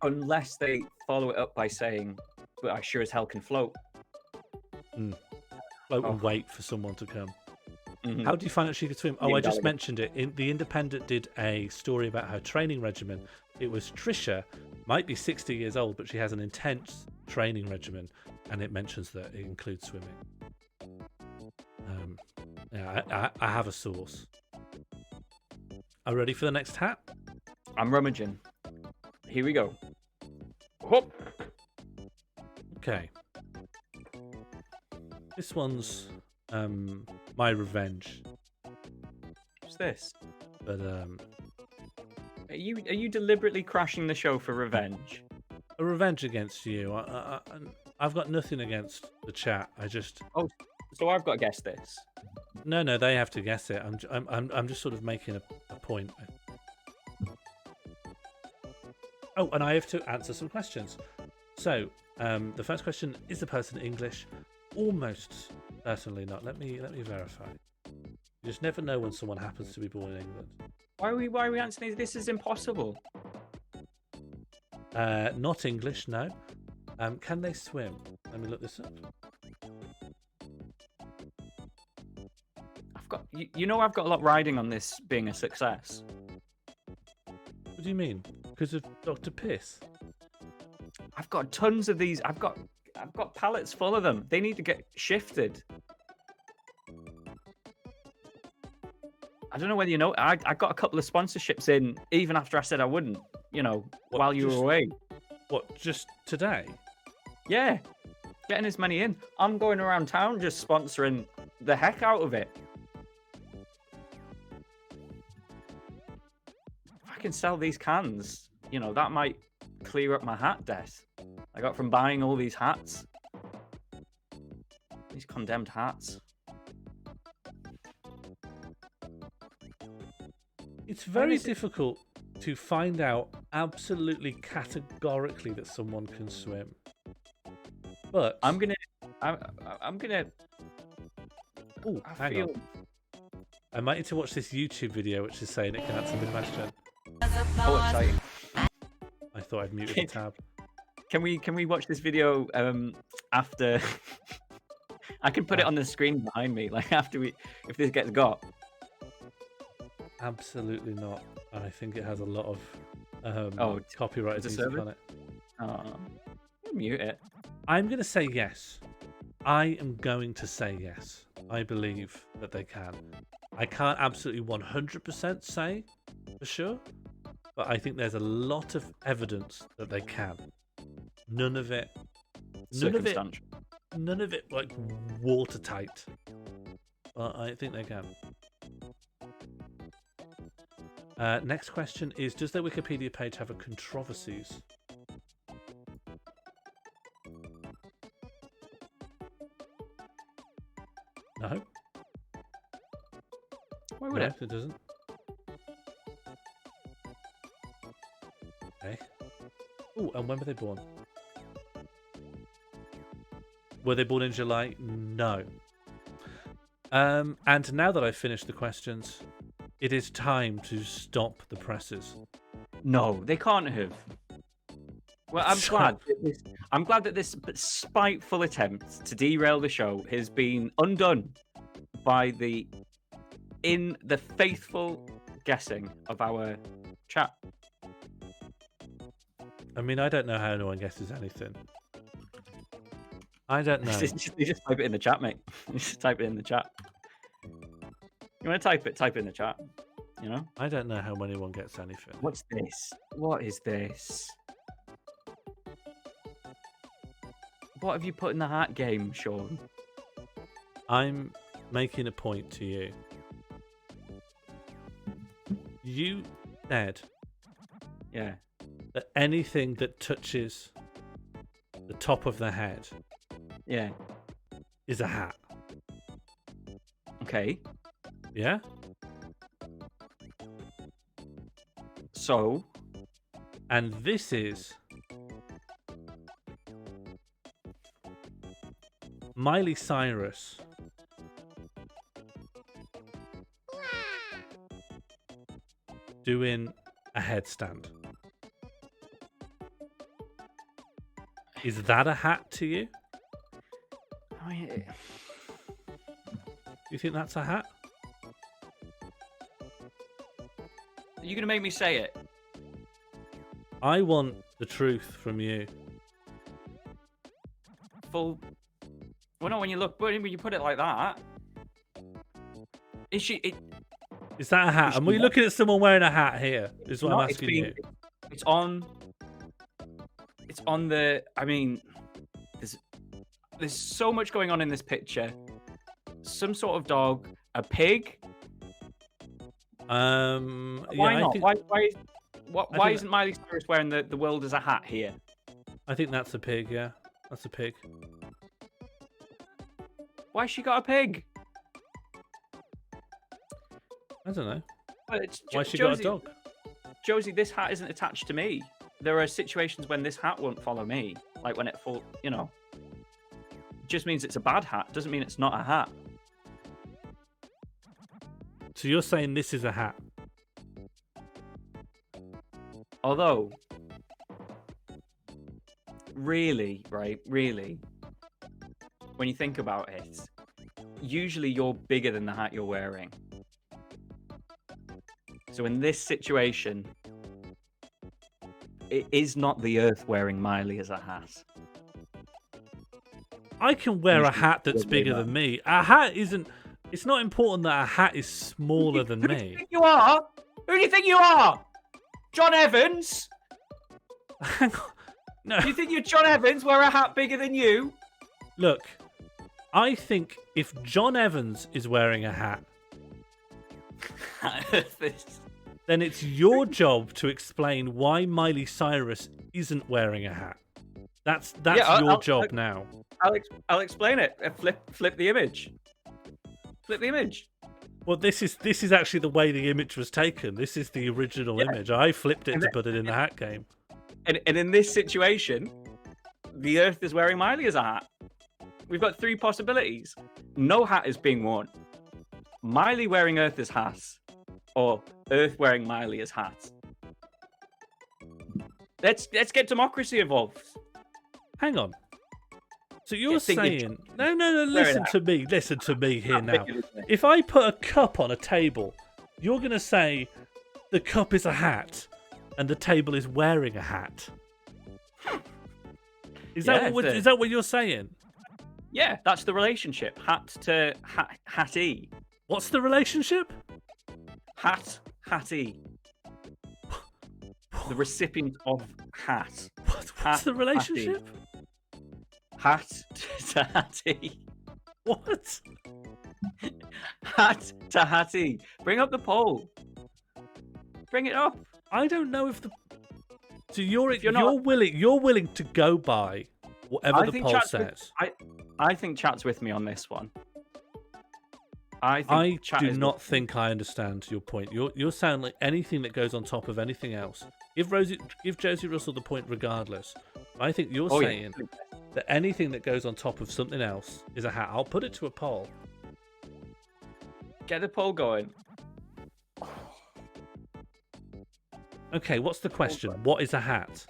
Unless they follow it up by saying, "But I sure as hell can float." Float Oh. and wait for someone to come. Mhm. How do you find out she could swim? Oh, Neil I just Gallagher. mentioned it. The Independent did a story about her training regimen. It was Trisha, might be 60 years old, but she has an intense training regimen, and it mentions that it includes swimming. Yeah, I have a source. Are you ready for the next hat? I'm rummaging. Here we go. Whoop. Okay. This one's my revenge, What's this? but Are you deliberately crashing the show for revenge? a revenge against you. I've got nothing against the chat. I just So I've got to guess this. no, they have to guess it. I'm just sort of making a point. Oh, and I have to answer some questions. So, the first question, is the person English? Almost certainly not. Let me verify. You just never know when someone happens to be born in England. Why are we answering this? This is impossible. Not English, no. Can they swim? Let me look this up. I've got a lot riding on this being a success. What do you mean? Because of Dr. Piss? I've got tons of these. I've got pallets full of them. They need to get shifted. I don't know whether you know. I got a couple of sponsorships in even after I said I wouldn't. You know, What, while you were just- away. What, just today? Yeah, getting as many in. I'm going around town just sponsoring the heck out of it. If I can sell these cans, you know, that might clear up my hat debt I got from buying all these hats. These condemned hats. It's very is it- difficult to find out absolutely categorically that someone can swim. But I'm gonna. oh, I hang feel. on. I might need to watch this YouTube video which is saying it can answer the question. Oh, exciting! I thought I'd muted the tab. Can we watch this video after? I can put it on the screen behind me, like after if this gets got. Absolutely not. And I think it has a lot of copyright it's a music service? on it. Oh, mute it. I'm going to say yes. I am going to say yes. I believe that they can. I can't absolutely 100% say for sure, but I think there's a lot of evidence that they can. None of it Circumstantial. like watertight. But I think they can. Next question is, does their Wikipedia page have a controversies? No. Why would No, it? it doesn't. Okay. Oh, and when were they born? Were they born in July? No. And now that I've finished the questions, it is time to stop the presses. No, they can't have. Well, I'm glad that this spiteful attempt to derail the show has been undone by the faithful guessing of our chat. I mean, I don't know how anyone guesses anything. I don't know. You just type it in the chat, mate. You just type it in the chat. You want to type it? Type it in the chat. You know? I don't know how anyone gets anything. What's this? What is this? What have you put in the hat game, Sean? I'm making a point to you. You said Yeah. that anything that touches the top of the head Yeah. is a hat. Okay. Yeah? So, And this is Miley Cyrus doing a headstand. Is that a hat to you? I mean, You think that's a hat? are you going to make me say it? I want the truth from you. Full. Well, no, when you put it like that. Is she. Is that a hat? It's And we not. looking at someone wearing a hat here? Is what No, I'm asking you. It's on. It's on the. I mean, there's so much going on in this picture. Some sort of dog, a pig. Yeah, Why not? I think, Why think isn't Miley Cyrus wearing the world as a hat here? I think that's a pig. Yeah, that's a pig. Why she got a pig? I don't know. Well, it's Why she Josie, got a dog? Josie, this hat isn't attached to me. There are situations when this hat won't follow me, like when it fall. It just means it's a bad hat. Doesn't mean it's not a hat. So you're saying this is a hat? Although, really, when you think about it, usually you're bigger than the hat you're wearing. So in this situation, it is not the Earth wearing Miley as a hat. I can wear a Usually hat that's you're bigger bigger. than me. A hat isn't. It's not important that a hat is smaller than Who do you me. think you are? Who do you think you are? John Evans? Hang on. No. Do you think you're John Evans? Wear a hat bigger than you? Look, I think if John Evans is wearing a hat, then it's your job to explain why Miley Cyrus isn't wearing a hat. That's Yeah, your I'll- job now. I'll explain it. Flip the image. Flip the image. Well, this is actually the way the image was taken. This is the original Yeah. image. I flipped it And to then- put it in the hat game. And in this situation, the Earth is wearing Miley as a hat. We've got three possibilities. No hat is being worn. Miley wearing Earth as hat, or Earth wearing Miley as hat. Let's get democracy involved. Hang on. So you're Yeah, think you're saying no. Wear it Listen to me here How now. big is it? If I put a cup on a table, you're gonna say the cup is a hat and the table is wearing a hat. Is Yeah, that what it's a- is that what you're saying? Yeah, that's the relationship. Hat to hatty. What's the relationship? Hatty. The recipient of hat. What's Hat- the relationship? Hat to hatty. What? Hat to hatty. Bring up the poll. Bring it up. I don't know if the. So you're you're not- willing to go by whatever I the think poll chat's says. I think chat's with me on this one. I think I chat do is not think I understand your point. You sound like anything that goes on top of anything else. Give Josie Russell the point regardless. I think you're Oh, yeah. saying that anything that goes on top of something else is a hat. I'll put it to a poll. Get the poll going. Okay, what's the question? What is a hat?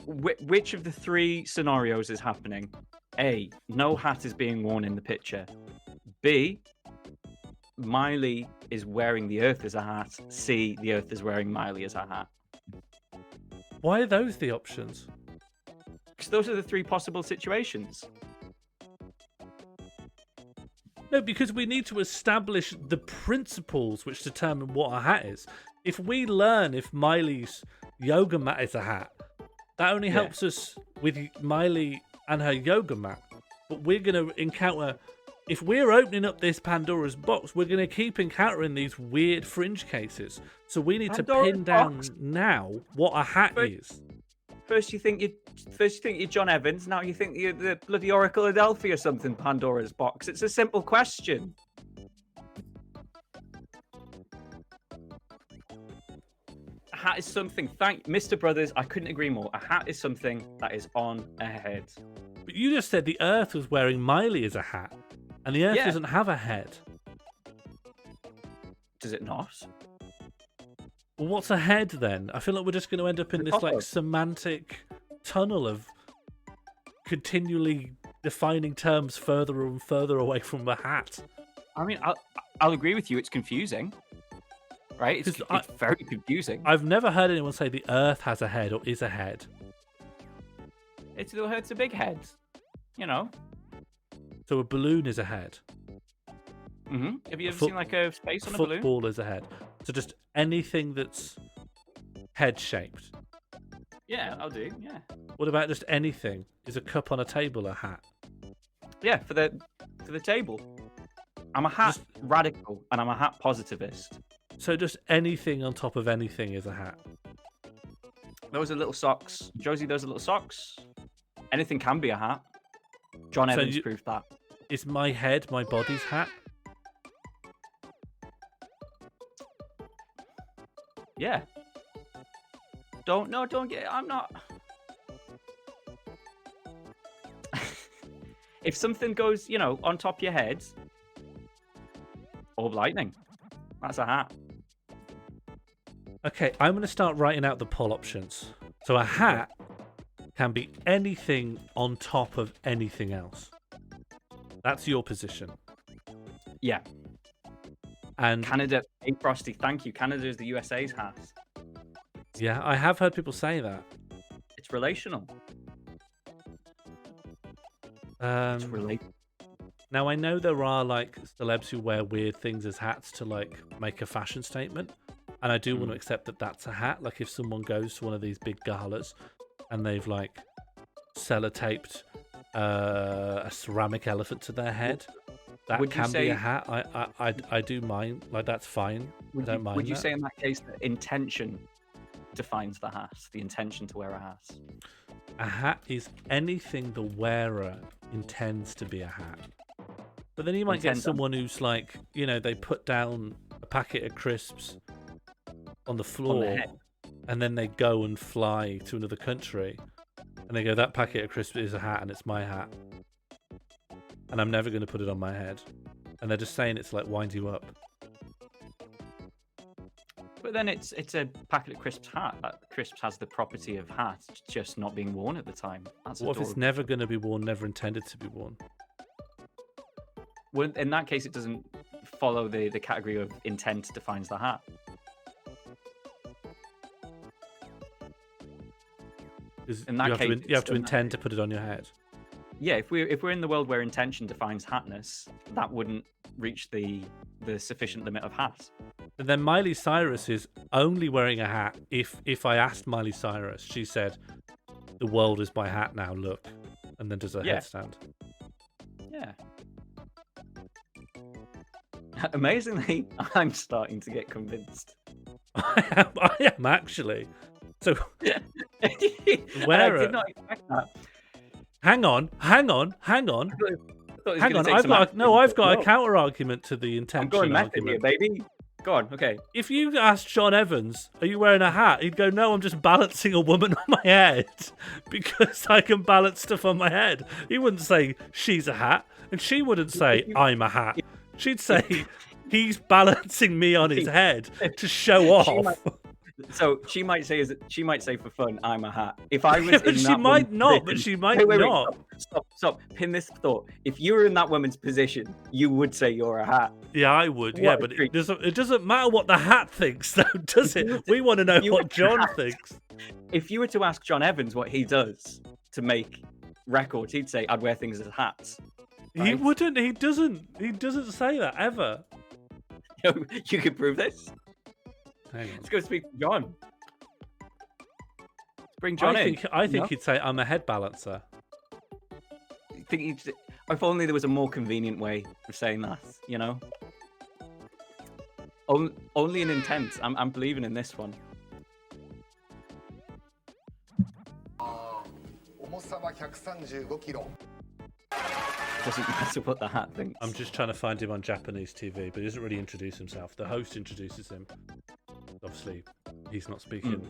Which of the three scenarios is happening? A, no hat is being worn in the picture. B, Miley is wearing the Earth as a hat. C, the Earth is wearing Miley as a hat. Why are those the options? Because those are the three possible situations. No, because we need to establish the principles which determine what a hat is. If we learn if Miley's yoga mat is a hat, that only helps us with Miley and her yoga mat. But we're going to encounter... If we're opening up this Pandora's box, we're going to keep encountering these weird fringe cases. So we need to pin down now what a hat is. First you think you're John Evans, now you think you're the bloody Oracle of Delphi or something, Pandora's box. It's a simple question. A hat is something, Mr. Brothers, I couldn't agree more. A hat is something that is on a head. But you just said the Earth was wearing Miley as a hat, and the Earth doesn't have a head. Does it not? Well, what's a head then? I feel like we're just going to end up in this like semantic tunnel of continually defining terms further and further away from the hat. I mean, I'll agree with you. It's confusing, right? It's very confusing. I've never heard anyone say the Earth has a head or is a head. It's a big head, you know. So a balloon is a head. Mm-hmm. Have you ever seen like a space on a balloon? Football is a head. So just anything that's head-shaped. Yeah, I'll do. Yeah. What about just anything? Is a cup on a table a hat? Yeah, for the table. I'm a hat radical and I'm a hat positivist. So just anything on top of anything is a hat. Those are little socks. Josie, those are little socks. Anything can be a hat. John Evans proved that. Is my head my body's hat? Yeah. I'm not. If something goes, on top of your head, orb lightning, that's a hat. Okay, I'm going to start writing out the poll options. So a hat can be anything on top of anything else. That's your position. Yeah. And Canada, hey Frosty, thank you. Canada is the USA's hat. Yeah, I have heard people say that. It's relational. It's relational. Now, I know there are like celebs who wear weird things as hats to like make a fashion statement. And I do want to accept that that's a hat. Like if someone goes to one of these big galas and they've like sellotaped a ceramic elephant to their head, that can be a hat. I do mind. Like that's fine. I don't mind. Would you say in that case that intention defines the hat? The intention to wear a hat? A hat is anything the wearer intends to be a hat. But then you might get someone who's like, they put down a packet of crisps on the floor and then they go and fly to another country and they go, that packet of crisps is a hat and it's my hat. And I'm never going to put it on my head. And they're just saying it's like wind you up. But then it's a packet of crisps hat. That crisps has the property of hat, just not being worn at the time. That's what if it's never going to be worn, never intended to be worn? Well, in that case, it doesn't follow the category of intent defines the hat. In that case, you have to intend to put it on your head. Yeah, if we're in the world where intention defines hatness, that wouldn't reach the sufficient limit of hat. And then Miley Cyrus is only wearing a hat if I asked Miley Cyrus, she said, "The world is my hat now, look," and then does a headstand. Yeah. Amazingly, I'm starting to get convinced. I am actually. So, I did not expect that. Hang on. Hang on. I've got a counter argument to the intention. I'm going method here, baby. Go on. Okay. If you asked John Evans, "Are you wearing a hat?" he'd go, "No, I'm just balancing a woman on my head because I can balance stuff on my head." He wouldn't say she's a hat, and she wouldn't say I'm a hat. She'd say he's balancing me on his head to show off. So she might say for fun, "I'm a hat." If I was, in she might not. But she might not. Stop. Pin this thought. If you were in that woman's position, you would say you're a hat. Yeah, I would. Yeah, but it doesn't matter what the hat thinks, though, does it? We want to know what John thinks. If you were to ask John Evans what he does to make records, he'd say, "I'd wear things as hats." He right? wouldn't. He doesn't. He doesn't say that ever. You can prove this. Hang on. Let's go speak to John. Let's bring John in. I think No? he'd say, "I'm a head balancer." If only there was a more convenient way of saying that, you know? Only in intent. I'm believing in this one. 重さは135キロ。 Doesn't matter what the hat thinks. I'm just trying to find him on Japanese TV, but he doesn't really introduce himself. The host introduces him. Obviously, he's not speaking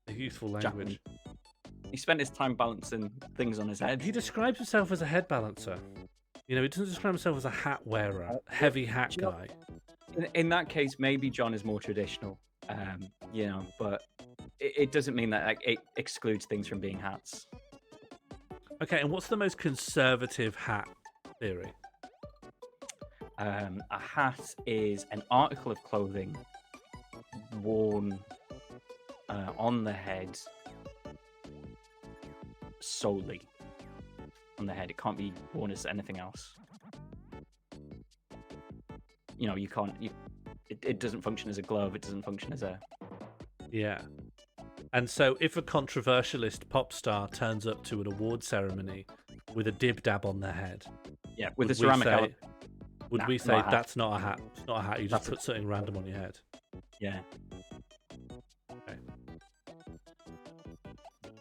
a useful language. He spent his time balancing things on his head. He describes himself as a head balancer. You know, he doesn't describe himself as a hat wearer, heavy hat you know- guy. In that case, maybe John is more traditional, you know, but it doesn't mean that it excludes things from being hats. Okay, and what's the most conservative hat theory? A hat is an article of clothing worn on the head solely. On the head, it can't be worn as anything else. You know, you can't. It doesn't function as a glove. It doesn't function as a. Yeah. And so if a controversialist pop star turns up to an award ceremony with a dib dab on their head, Yeah, with the would we ceramic say- element. would Nah, we not say a hat. that's not a hat? It's not a hat. You just That's a- put something random on your head. Yeah. Okay.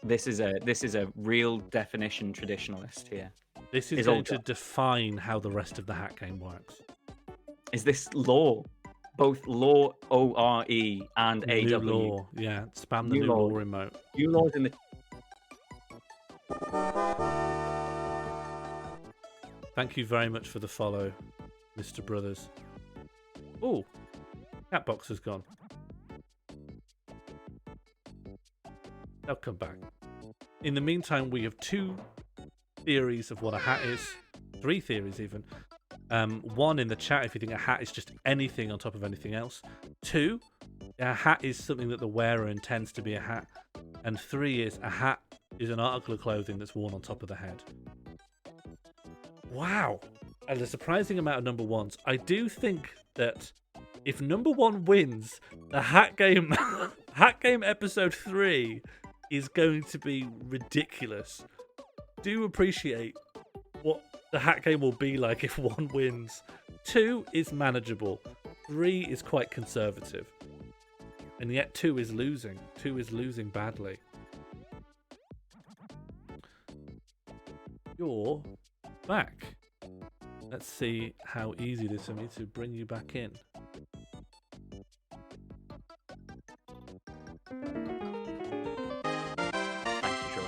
This is a real definition traditionalist here. This is Is going Olga. to define how the rest of the hat game works. Is this law? Both law ORE and New AW. law, yeah. Spam the New new law. law remote. New laws in the. Thank you very much for the follow, Mr. Brothers. Oh, that box has gone. They'll come back. In the meantime, we have 2 theories of what a hat is. 3 theories even. 1 in the chat if you think a hat is just anything on top of anything else. 2, a hat is something that the wearer intends to be a hat. And 3 is a hat is an article of clothing that's worn on top of the head. Wow. And a surprising amount of number ones. I do think that if number 1 wins, the hat game hat game episode 3 is going to be ridiculous. Do appreciate what the hat game will be like if 1 wins. 2 is manageable. 3 is quite conservative. And yet 2 is losing. 2 is losing badly. You're back. Let's see how easy it is for me to bring you back in. Thank you, Sean.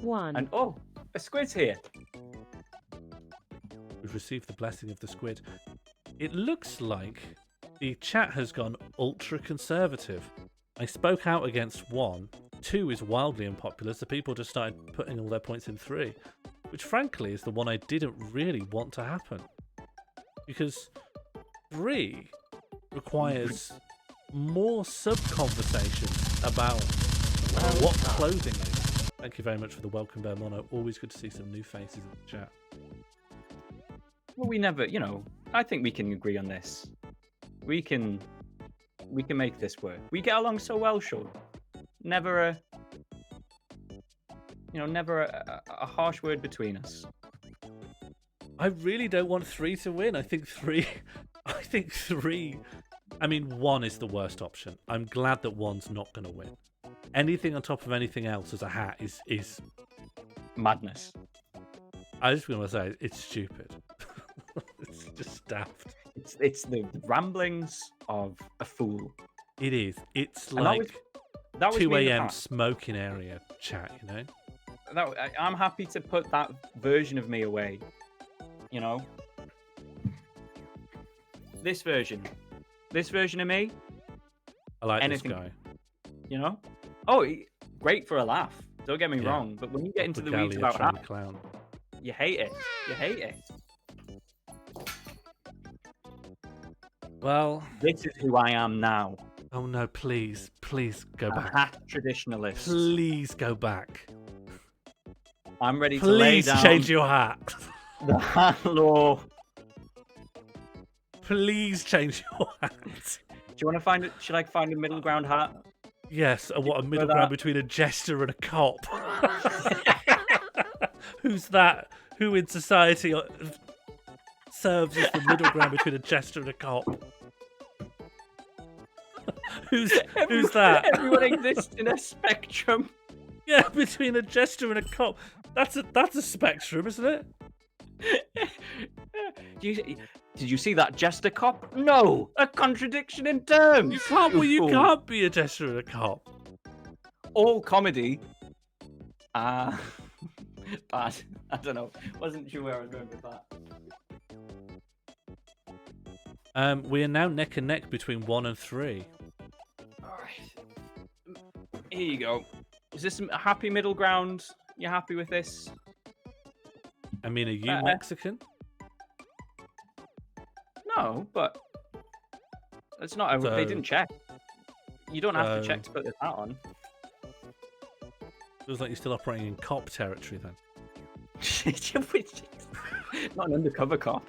1. And oh, a squid's here. We've received the blessing of the squid. It looks like the chat has gone ultra conservative. I spoke out against 1. 2 is wildly unpopular, so people just started putting all their points in 3. Which frankly is the one I didn't really want to happen. Because 3 requires more sub-conversations about what clothing is. Thank you very much for the welcome, Bear Mono. Always good to see some new faces in the chat. Well, we never, you know. I think we can agree on this. We can make this work. We get along so well, Sean. Never a harsh word between us. I really don't want 3 to win. I think 3. I mean, 1 is the worst option. I'm glad that 1's not going to win. Anything on top of anything else as a hat is. Madness. I just want to say it's stupid. It's just daft. It's the ramblings of a fool. It is. It's And like That was 2 me in the a.m. past. smoking area chat. You know. I'm happy to put that version of me away. You know, this version of me. I like Anything- this guy. You know, great for a laugh. Don't get me Yeah. wrong, but when you get into the weeds Regalia about trying that, to clown. you hate it. You hate it. Well, This is who I am now. oh no! Please go A back. hat traditionalist. Please go back. I'm ready to lay Please down. change your hat. The hat law. Please change your hat. Do you want to find it? Should I find a middle ground hat? Yes, what a middle that. ground between a jester and a cop. Who's that? Who in society serves as the middle ground between a jester and a cop? Who's that? Everyone exists in a spectrum. Yeah, between a jester and a cop. That's a spectrum, isn't it? Did you see that jester cop? No, a contradiction in terms. You can't. Well, you fool. can't be a jester and a cop. All comedy. Bad. I don't know. Wasn't sure where I was going with that. We are now neck and neck between 1 and 3. All right. Here you go. Is this a happy middle ground? You happy with this? I mean, are you Mexican? No, but it's not. They didn't check. You don't have to check to put this hat on. Feels like you're still operating in cop territory then. Not an undercover cop.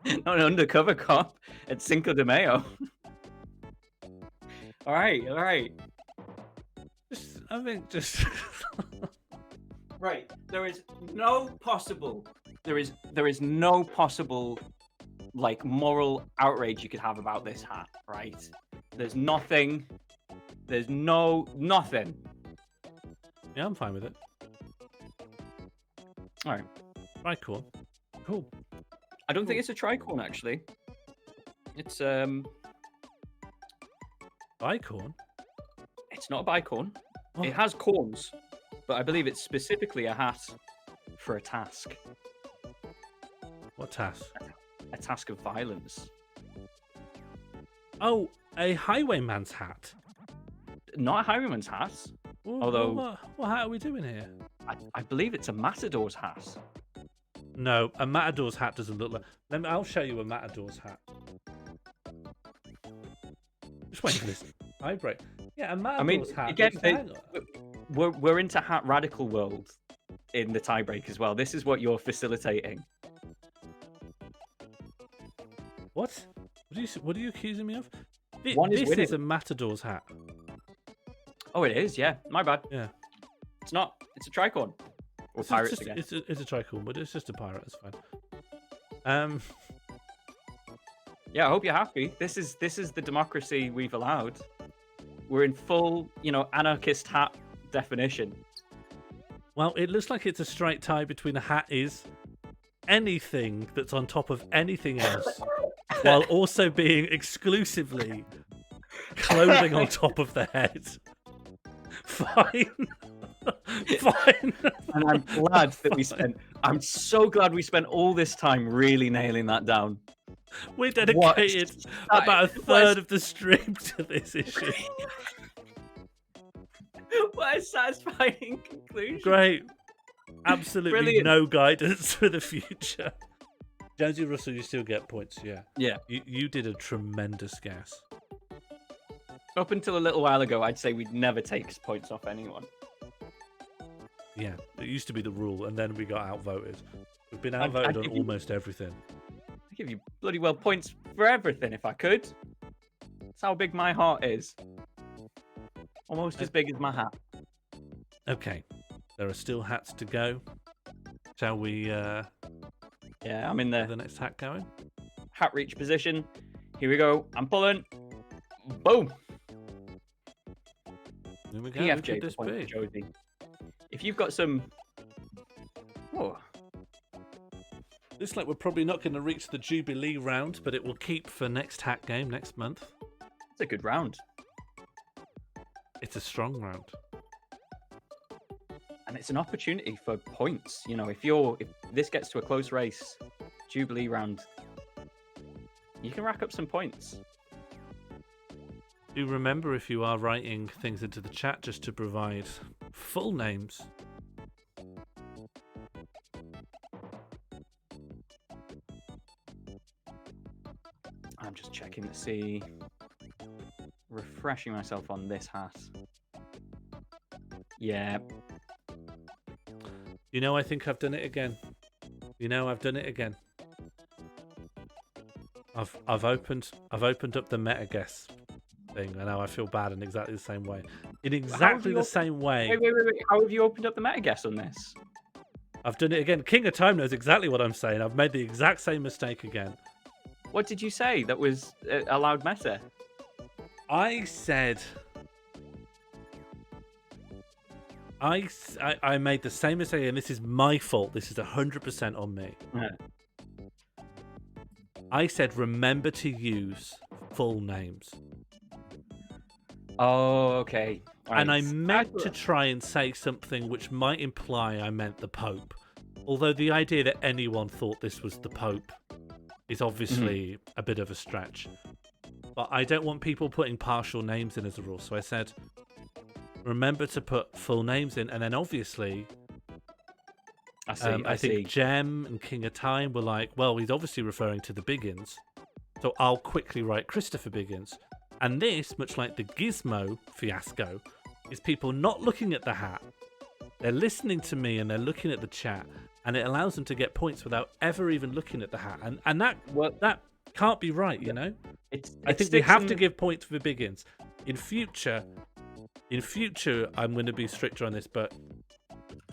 Not an undercover cop at Cinco de Mayo. All right. Just. Right. There is no possible like moral outrage you could have about this hat, right? There's nothing. There's nothing. Yeah, I'm fine with it. All right. Right, cool. I don't think it's a tricorn actually. It's Bicorn? It's not a bicorn. Oh. It has corns, but I believe it's specifically a hat for a task. What task? A task of violence. Oh, a highwayman's hat. Not a highwayman's hat. Well, Although- what hat are we doing here? I believe it's a matador's hat. No, a matador's hat doesn't look like. I'll show you a matador's hat. Just wait for this. I break. Yeah, a matador's hat. again, looks hang on. we're into hat radical world in the tiebreak as well. This is what you're facilitating. What? What are you accusing me of? One is This winning. is a matador's hat. Oh, it is. Yeah, my bad. Yeah. It's not. It's a tricorn. Or It's pirates just, again. it's a tricorn, but it's just a pirate. It's fine. Yeah, I hope you're happy. This is the democracy we've allowed. We're in full, anarchist hat definition. Well, it looks like it's a straight tie between a hat is anything that's on top of anything else, while also being exclusively clothing on top of the head. Fine. Fine. And I'm glad that I'm so glad we spent all this time really nailing that down. We dedicated about a third of the stream to this issue. What a satisfying conclusion. Great. Absolutely Brilliant. no guidance for the future. Jonesy Russell, you still get points, yeah. Yeah. You did a tremendous guess. Up until a little while ago, I'd say we'd never take points off anyone. Yeah, it used to be the rule, and then we got outvoted. We've been I'd outvoted on give you- almost everything. I'd give you bloody well points for everything if I could. That's how big my heart is. Almost as big as my hat. Okay, there are still hats to go. Shall we Yeah, I'm in get the the next hat going? hat reach position. Here we go. I'm pulling. Boom. Here we go. Who PFJ could this point be? for Josie. If you've got some... Oh, Looks like we're probably not going to reach the Jubilee round, but it will keep for next hat game next month. it's a good round. It's a strong round. And it's an opportunity for points. If this gets to a close race, Jubilee round, you can rack up some points. Do remember, if you are writing things into the chat, just to provide full names. I'm just checking to see, refreshing myself on this hat. Yeah, I think I've done it again. You know, I've done it again. I've opened up the meta guess thing, and now I feel bad in exactly the same way. In exactly the same way. Wait. How have you opened up the meta guess on this? I've done it again. King of Time knows exactly what I'm saying. I've made the exact same mistake again. What did you say that was allowed meta? I said I made the same mistake, and this is my fault. This is 100% on me. Yeah. I said remember to use full names. Oh, okay. And I Right. meant to try and say something which might imply I meant the Pope. Although the idea that anyone thought this was the Pope is obviously a bit of a stretch. But I don't want people putting partial names in as a rule. So I said, remember to put full names in. And then obviously, I see. I think Jem and King of Time were like, well, he's obviously referring to the Biggins. So I'll quickly write Christopher Biggins. And this, much like the Gizmo fiasco, is people not looking at the hat. They're listening to me and they're looking at the chat. And it allows them to get points without ever even looking at the hat. And that can't be right, you know? I think we have to give points for Biggins. In future, I'm going to be stricter on this, but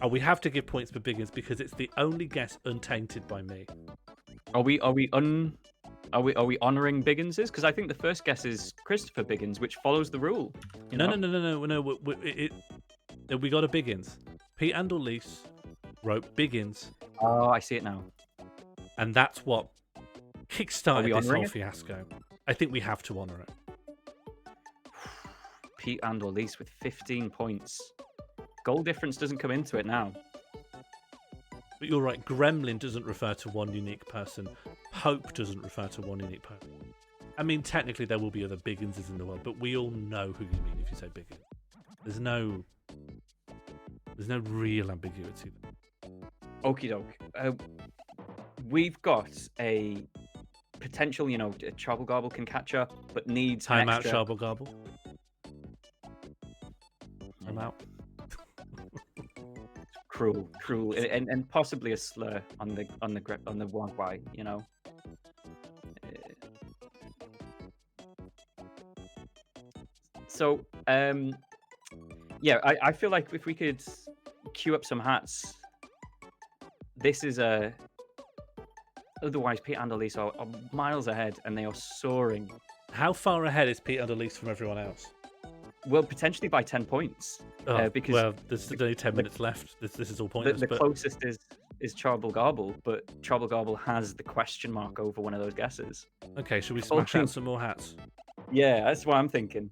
we have to give points for Biggins because it's the only guess untainted by me. Are we honoring Bigginses? Because I think the first guess is Christopher Biggins, which follows the rule. No. We got a Biggins. Pete Andalise wrote Biggins. Oh, I see it now. And that's what kickstarted this whole it? fiasco. I think we have to honour it. Pete Andalise with 15 points. Goal difference doesn't come into it now. But you're right, Gremlin doesn't refer to one unique person. Pope doesn't refer to one unique person. I mean, technically there will be other Bigginses in the world, but we all know who you mean if you say Biggins. There's no real ambiguity there. Okie doke. We've got a potential, Trouble Garble can catch up, but needs Time an out, extra... Sharble Garble. Time out. Cruel, and possibly a slur on the Wagwai, you know. So, yeah, I feel like if we could queue up some hats, this is a. Otherwise, Pete Andalise are miles ahead, and they are soaring. How far ahead is Pete Andalise from everyone else? Well, potentially by 10 points. Because well, there's only 10 minutes left. This is all pointless. The closest is Trouble Garble, but Trouble Garble has the question mark over one of those guesses. Okay, should we smash out some more hats? Yeah, that's what I'm thinking.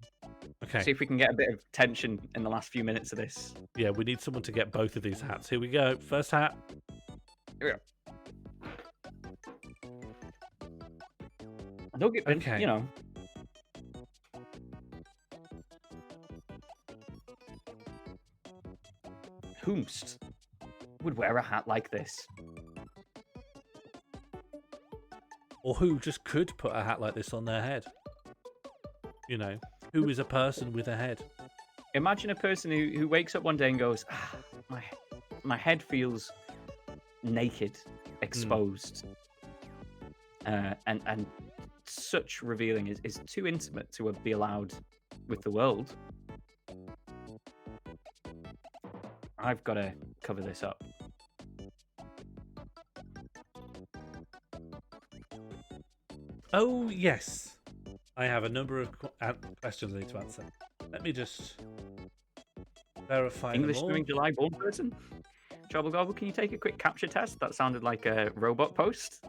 Okay. See if we can get a bit of tension in the last few minutes of this. Yeah, we need someone to get both of these hats. Here we go. First hat. Yeah. I don't get, Okay. you know. Whomst would wear a hat like this? Or who just could put a hat like this on their head? You know, who is a person with a head? Imagine a person who wakes up one day and goes, my head feels naked, exposed. And such revealing is too intimate to be allowed with the world. I've got to cover this up. Oh, yes. I have a number of questions I need to answer. Let me just verify English them all. Swimming July born person? Trouble Gobble, can you take a quick capture test? That sounded like a robot post.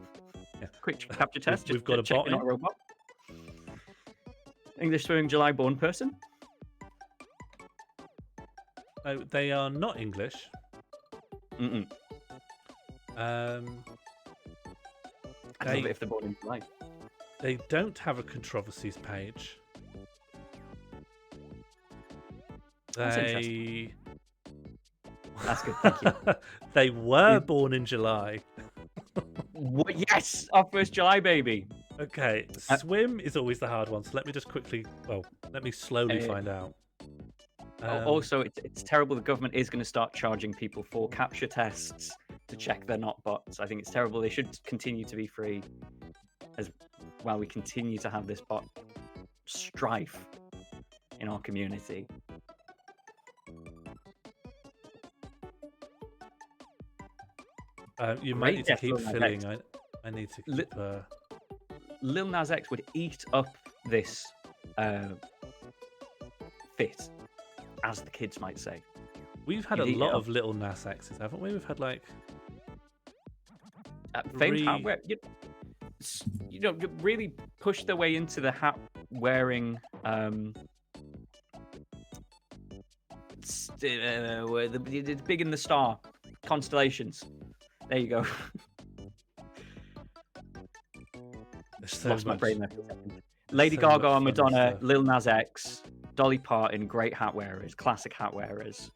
Yeah. Quick capture test. We've got a check bot you're not in. a robot. English Swimming July born person? No, they are not English. Mm-mm. I love it if they're born in July. They don't have a controversies page. That's They That's good, thank you. they were born in July. What? Yes! Our first July baby! Okay, swim is always the hard one. So let me just quickly, let me slowly find out. Also, it's terrible the government is going to start charging people for capture tests to check they're not bots. I think it's terrible. They should continue to be free as while we continue to have this bot strife in our community. You might Great need to Death keep Lil Nas filling. X. I need to Li- keep. Lil Nas X would eat up this fit, as the kids might say. We've had a You'd eat it lot up. of little NAS X's, haven't we? We've had like Famed Re- hat wear, you know, really push their way into the hat wearing. The big in the star constellations. There you go. there's so Lost my much. brain there for a second. Lady so Gaga, much funny Madonna, stuff. Lil Nas X, Dolly Parton, great hat wearers, classic hat wearers.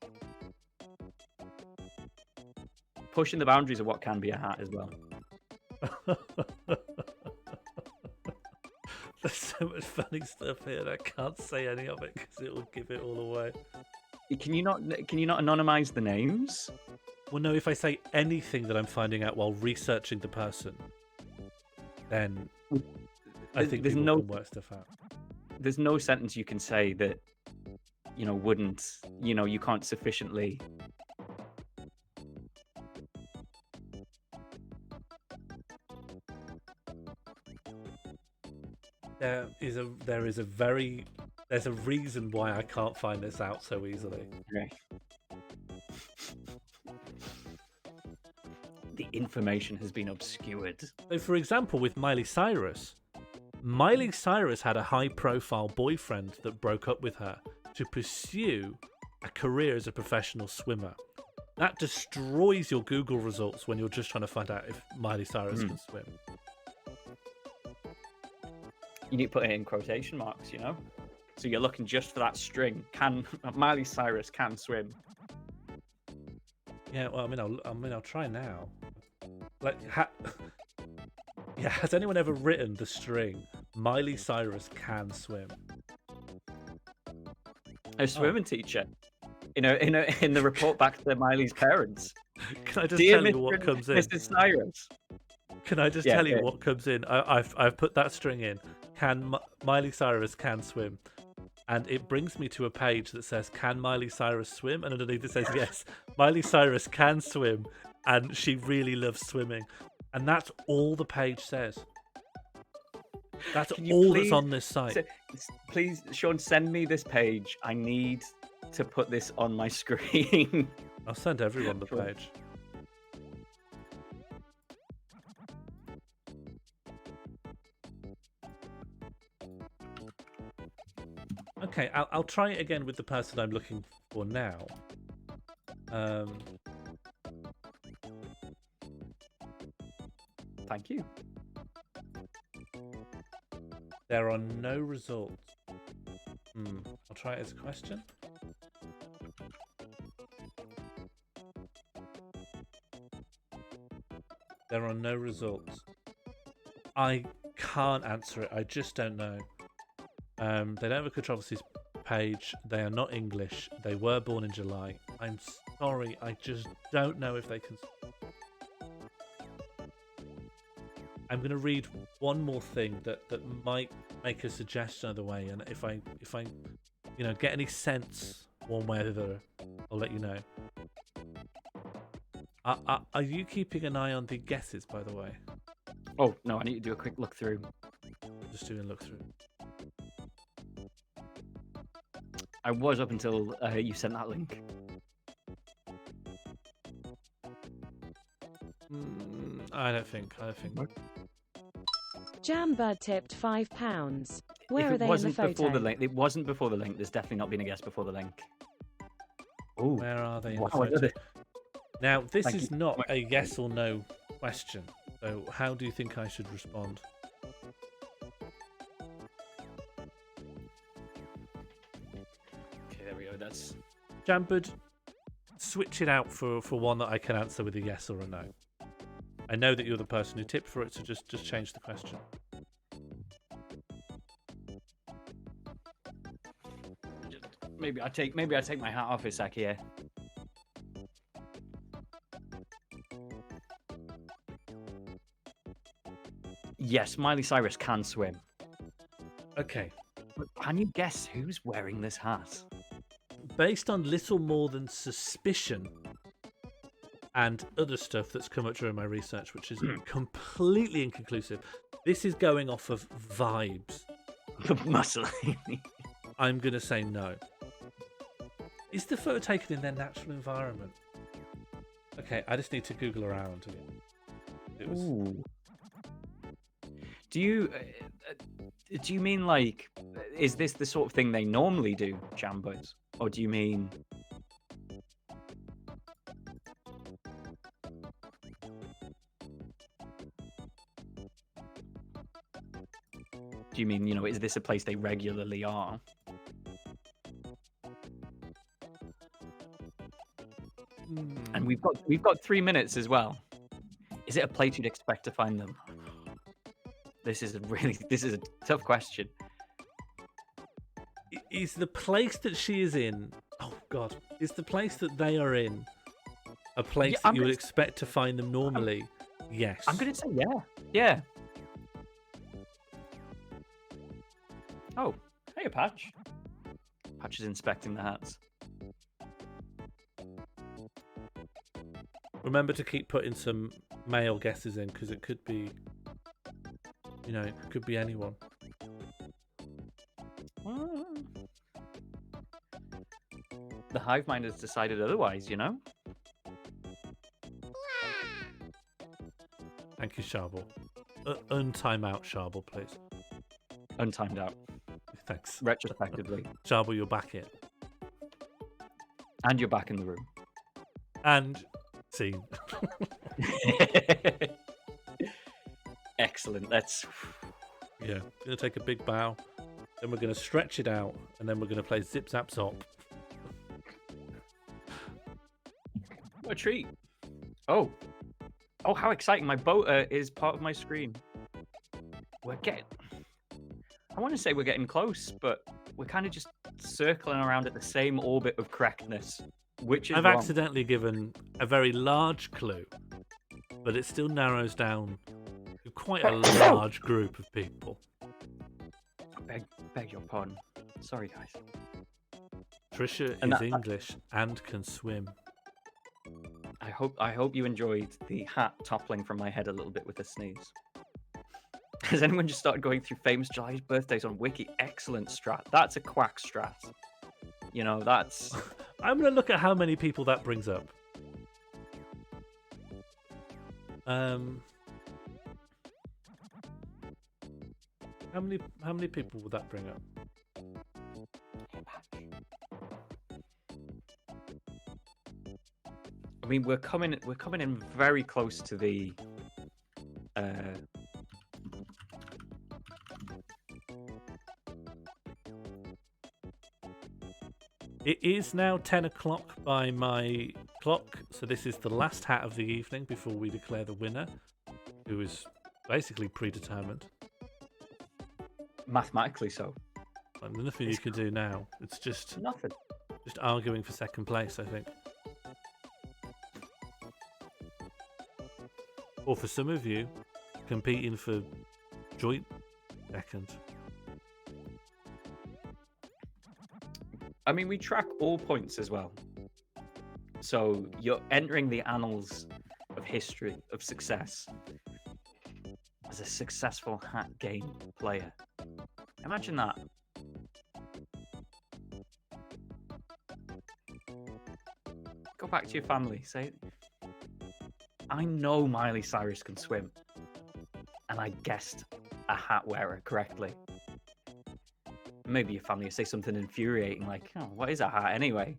Pushing the boundaries of what can be a hat as well. There's so much funny stuff here, and I can't say any of it because it will give it all away. Can you not anonymize the names? Well, no, if I say anything that I'm finding out while researching the person, then I think There's people no can work stuff out. there's no sentence you can say that wouldn't, you can't sufficiently. There's a reason why I can't find this out so easily. Okay. The information has been obscured. So, for example, with Miley Cyrus had a high-profile boyfriend that broke up with her to pursue a career as a professional swimmer. That destroys your Google results when you're just trying to find out if Miley Cyrus can swim. You need to put it in quotation marks, so you're looking just for that string. Can Miley Cyrus can swim? Yeah, well, I'll try now. Has anyone ever written the string Miley Cyrus can swim? A swimming teacher, in the report back to Miley's parents. Can I just Dear tell you Mr. what and comes in? Mrs. Cyrus. Can I just Yeah, tell you yeah. what comes in? I've put that string in. Miley Cyrus can swim, and it brings me to a page that says, "Can Miley Cyrus swim?" And underneath it says, "Yes, Miley Cyrus can swim, and she really loves swimming." And that's all the page says. That's Can you all please that's on this site. Please, Sean, send me this page. I need to put this on my screen. I'll send everyone the Sure. page. Okay, I'll try it again with the person I'm looking for now. Thank you. There are no results. I'll try it as a question. There are no results. I can't answer it. I just don't know. They don't have a controversies page. They are not English. They were born in July. I'm sorry. I just don't know if they can. I'm going to read one more thing that might make a suggestion of the way, and if I get any sense one way or the other, I'll let you know. Are you keeping an eye on the guesses, by the way? Oh no, I need to do a quick look through. Just doing a look through. I was up until you sent that link. I don't think. Jambird tipped £5. Where If are it they in the wasn't photo? before the link, it wasn't before the link. There's definitely not been a guess before the link. Ooh, Where are they in wow, the I photo? did it. Now, this Thank is you. not a yes or no question. So, how do you think I should respond? Okay, there we go. That's Jambird, switch it out for one that I can answer with a yes or a no. I know that you're the person who tipped for it, so just change the question. maybe I take my hat off a sec here. Yes, Miley Cyrus can swim. Okay. But can you guess who's wearing this hat? Based on little more than suspicion and other stuff that's come up during my research, which is completely inconclusive, this is going off of vibes. Mussolini. I'm going to say no. Is the photo taken in their natural environment? Okay, I just need to Google around. It was... Ooh. Do you mean like, is this the sort of thing they normally do, Jambos? Or do you mean... Do you mean, is this a place they regularly are? And we've got 3 minutes as well. Is it a place you'd expect to find them? This is a tough question. Is the place that she is in? Oh God! Is the place that they are in a place that you would expect to find them normally? Yes. I'm gonna say yeah. Yeah. Oh, hey, Patch. Patch is inspecting the hats. Remember to keep putting some male guesses in because it could be, it could be anyone. The hive mind has decided otherwise, Thank you, Sharbel. Untime out, Sharbel, please. Untimed out. Thanks. Retrospectively. Sharbel, you're back in. And you're back in the room. And scene. Excellent. Let's... Yeah, going to take a big bow. Then we're going to stretch it out. And then we're going to play Zip Zap Zop. What a treat. Oh, how exciting. My boat is part of my screen. I want to say we're getting close, but we're kind of just circling around at the same orbit of correctness, which is I've wrong. accidentally given a very large clue, but it still narrows down to quite a large group of people. Beg your pardon. Sorry, guys. Trisha And is English and can swim. I hope you enjoyed the hat toppling from my head a little bit with a sneeze. Has anyone just started going through famous July birthdays on Wiki? Excellent strat. That's a quack strat. That's... I'm going to look at how many people that brings up. How many people would that bring up? I mean, we're coming in very close to the It is now 10 o'clock by my clock, so this is the last hat of the evening before we declare the winner, who is basically predetermined. mathematically so. There's nothing you can do now. It's just Nothing. just arguing for second place, I think. Or for some of you, competing for joint second. I mean, we track all points as well. So you're entering the annals of history, of success, as a successful hat game player. Imagine that. Go back to your family. Say, I know Miley Cyrus can swim. And I guessed a hat wearer correctly. Maybe your family will say something infuriating like, oh, what is a hat anyway?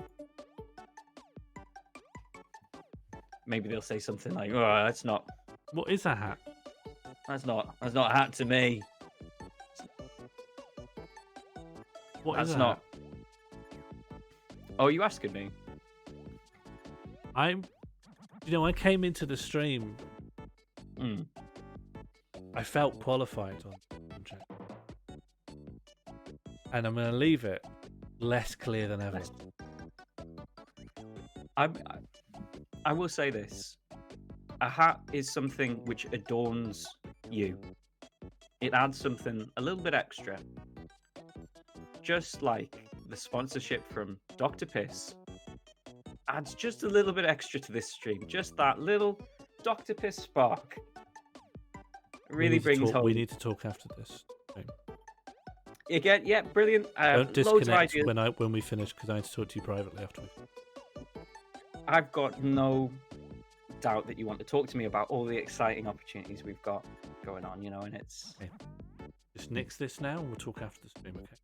Maybe they'll say something like, oh, that's not What is a hat? a hat to me. What is That's a not. hat? Oh, are you asking me? I came into the stream. Mm. I felt qualified on subject. And I'm going to leave it less clear than ever. I will say this. A hat is something which adorns you. it adds something a little bit extra. Just like the sponsorship from Dr. Piss adds just a little bit extra to this stream. Just that little Dr. Piss spark. Really brings home. We need to talk after this. Again, yeah, brilliant. Don't Loads of disconnect ideas. when we finish, because I need to talk to you privately afterwards. I've got no doubt that you want to talk to me about all the exciting opportunities we've got going on, and it's... Okay. Just nix this now, and we'll talk after the stream, okay?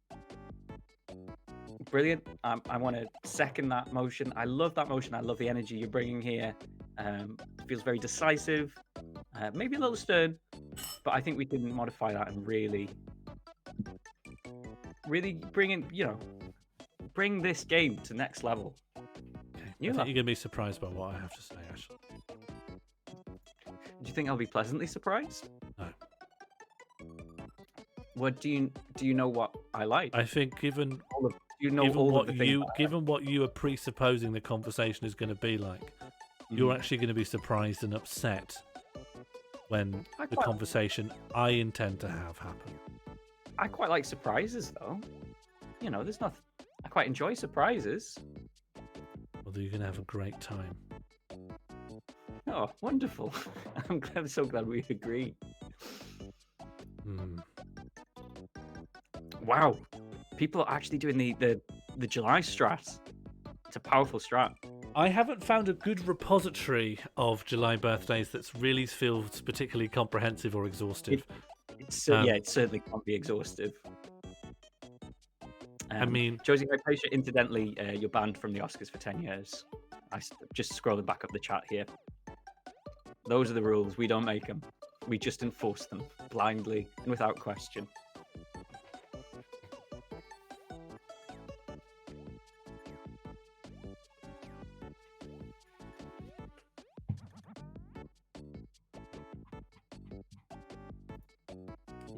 Brilliant. I want to second that motion. I love that motion. I love the energy you're bringing here. It feels very decisive, maybe a little stern, but I think we can modify that and really bring this game to next level. Okay. I think you're going to be surprised by what I have to say, actually. Do you think I'll be pleasantly surprised? No. What do you know what I like? I think given given what you are presupposing the conversation is going to be like, you're actually going to be surprised and upset when the conversation I intend to have happen. I quite like surprises, though. There's nothing. I quite enjoy surprises. Well, you're going to have a great time. Oh, wonderful! I'm so glad we agree. Wow, people are actually doing the July strat. It's a powerful strat. I haven't found a good repository of July birthdays that really feels particularly comprehensive or exhaustive. It certainly can't be exhaustive. I mean, Josie Hypatia, incidentally, you're banned from the Oscars for 10 years. Just scrolling back up the chat here. Those are the rules. We don't make them. We just enforce them blindly and without question.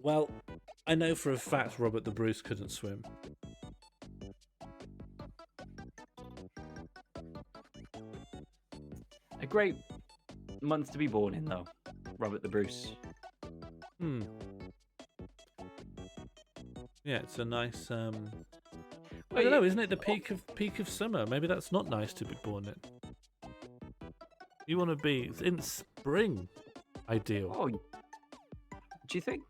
Well, I know for a fact Robert the Bruce couldn't swim. A great month to be born in, though, Robert the Bruce. Yeah, it's a nice. I don't know, isn't it the peak of summer? Maybe that's not nice to be born in. You want to be in spring, ideal. Oh, do you think?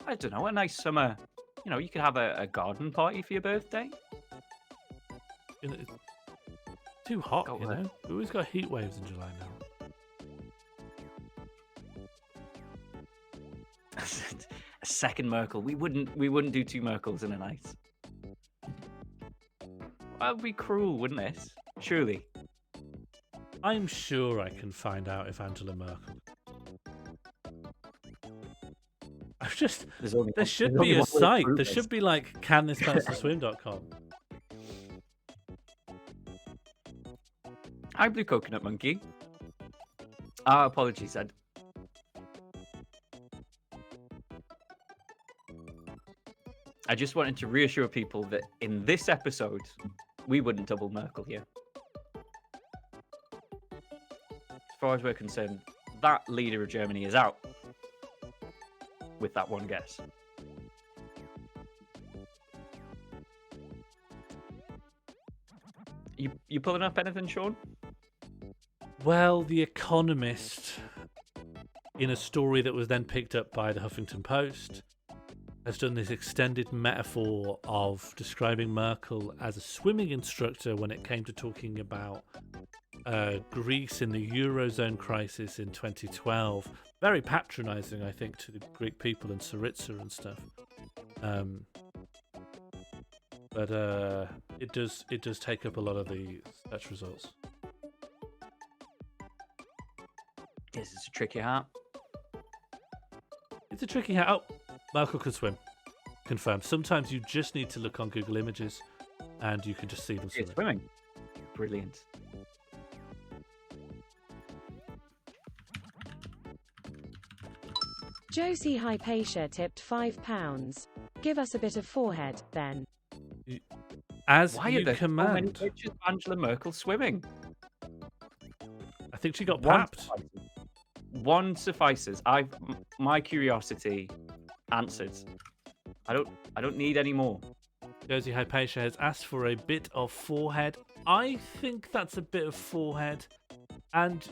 I don't know. A nice summer. You could have a garden party for your birthday. It's too hot, We always got heat waves in July now. A second Merkel. We wouldn't do 2 Merkels in a night. That would be cruel, wouldn't it? Surely. I'm sure I can find out if Angela Merkel. There should be a site. There should be like canthispersonswim.com. Hi, Blue Coconut Monkey. Apologies, Ed. I just wanted to reassure people that in this episode, we wouldn't double Merkel here. As far as we're concerned, that leader of Germany is out. With that one guess. You pulling up anything, Sean? Well, The Economist, in a story that was then picked up by the Huffington Post, has done this extended metaphor of describing Merkel as a swimming instructor when it came to talking about Greece in the Eurozone crisis in 2012. Very patronising, I think, to the Greek people and Syriza and stuff. But it does take up a lot of the search results. This is a tricky hat. It's a tricky hat. Oh, Merkel could swim. Confirmed. Sometimes you just need to look on Google Images and you can just see them swimming. Brilliant. Josie Hypatia tipped £5. Give us a bit of forehead, then. As Why you are there command. so many pictures of Angela Merkel swimming? I think she got papped. One suffices. My curiosity answered. I don't need any more. Josie Hypatia has asked for a bit of forehead. I think that's a bit of forehead, and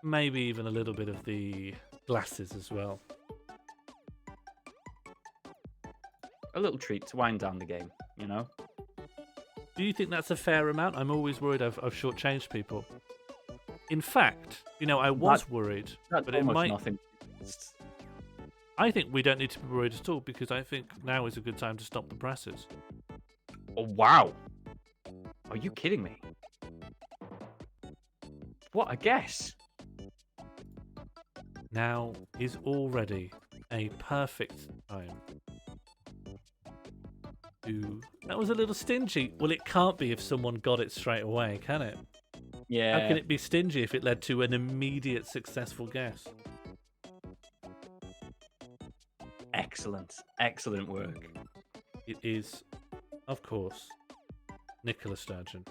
maybe even a little bit of the glasses as well. A little treat to wind down the game, you know? Do you think that's a fair amount? I'm always worried I've shortchanged people. In fact, I was worried, That's but it almost might. nothing. I think we don't need to be worried at all, because I think now is a good time to stop the presses. Oh, wow. Are you kidding me? What a guess. Now is already a perfect time. That was a little stingy. Well, it can't be if someone got it straight away, can it? Yeah. How can it be stingy if it led to an immediate successful guess? Excellent. Excellent work. It is, of course, Nicola Sturgeon.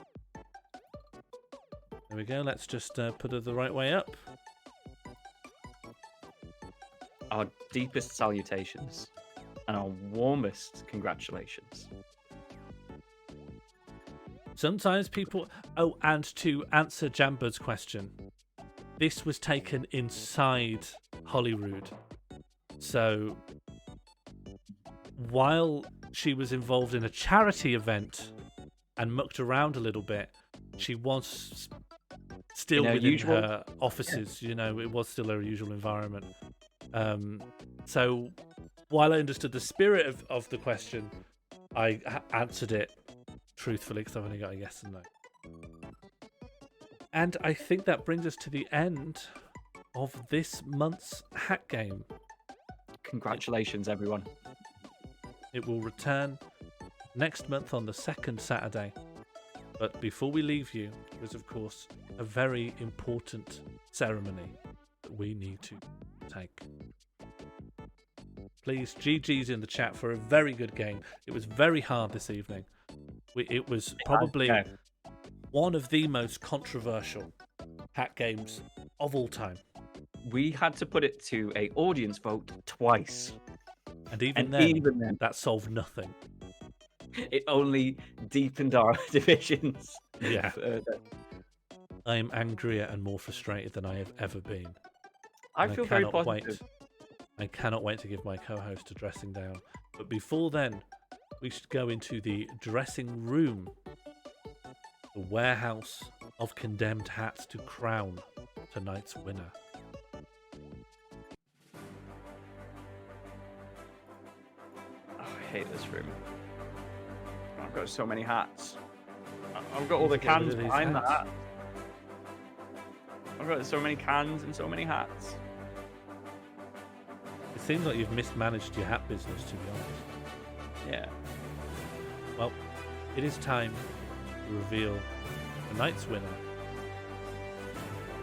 There we go. Let's just put her the right way up. Our deepest salutations and our warmest congratulations. Sometimes people... Oh, and to answer Jambird's question, this was taken inside Holyrood. So, while she was involved in a charity event and mucked around a little bit, she was still within her offices. It was still her usual environment. So, while I understood the spirit of the question, I answered it truthfully, because I've only got a yes and no. And I think that brings us to the end of this month's Hat Game. Congratulations, everyone. It will return next month on the second Saturday. But before we leave you, there's of course a very important ceremony that we need to take. Please, GG's in the chat for a very good game. It was very hard this evening. It was probably one of the most controversial Hat Games of all time. We had to put it to an audience vote twice. And even then, then, that solved nothing. It only deepened our divisions. Yeah. Further. I am angrier and more frustrated than I have ever been. I feel very positive. I cannot wait to give my co-host a dressing down. But before then, we should go into the dressing room, the warehouse of condemned hats, to crown tonight's winner. Oh, I hate this room. I've got so many hats. I've got all the cans behind the hat. I've got so many cans and so many hats. It seems like you've mismanaged your hat business, to be honest. Yeah. Well, it is time to reveal tonight's winner.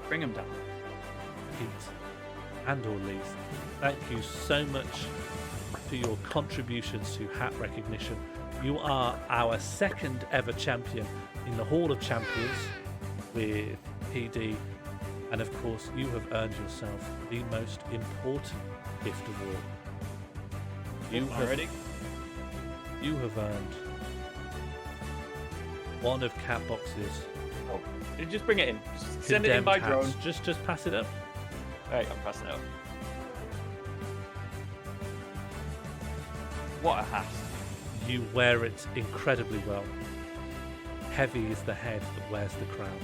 Bring him down. Pete and Orlees, thank you so much for your contributions to hat recognition. You are our second ever champion in the Hall of Champions with PD, and of course you have earned yourself the most important gift award. You have earned one of Catbox's. Oh, just bring it in. Just send it in by drone. Just pass it up. Right, I'm passing it up. What a hat. You wear it incredibly well. Heavy is the head that wears the crown.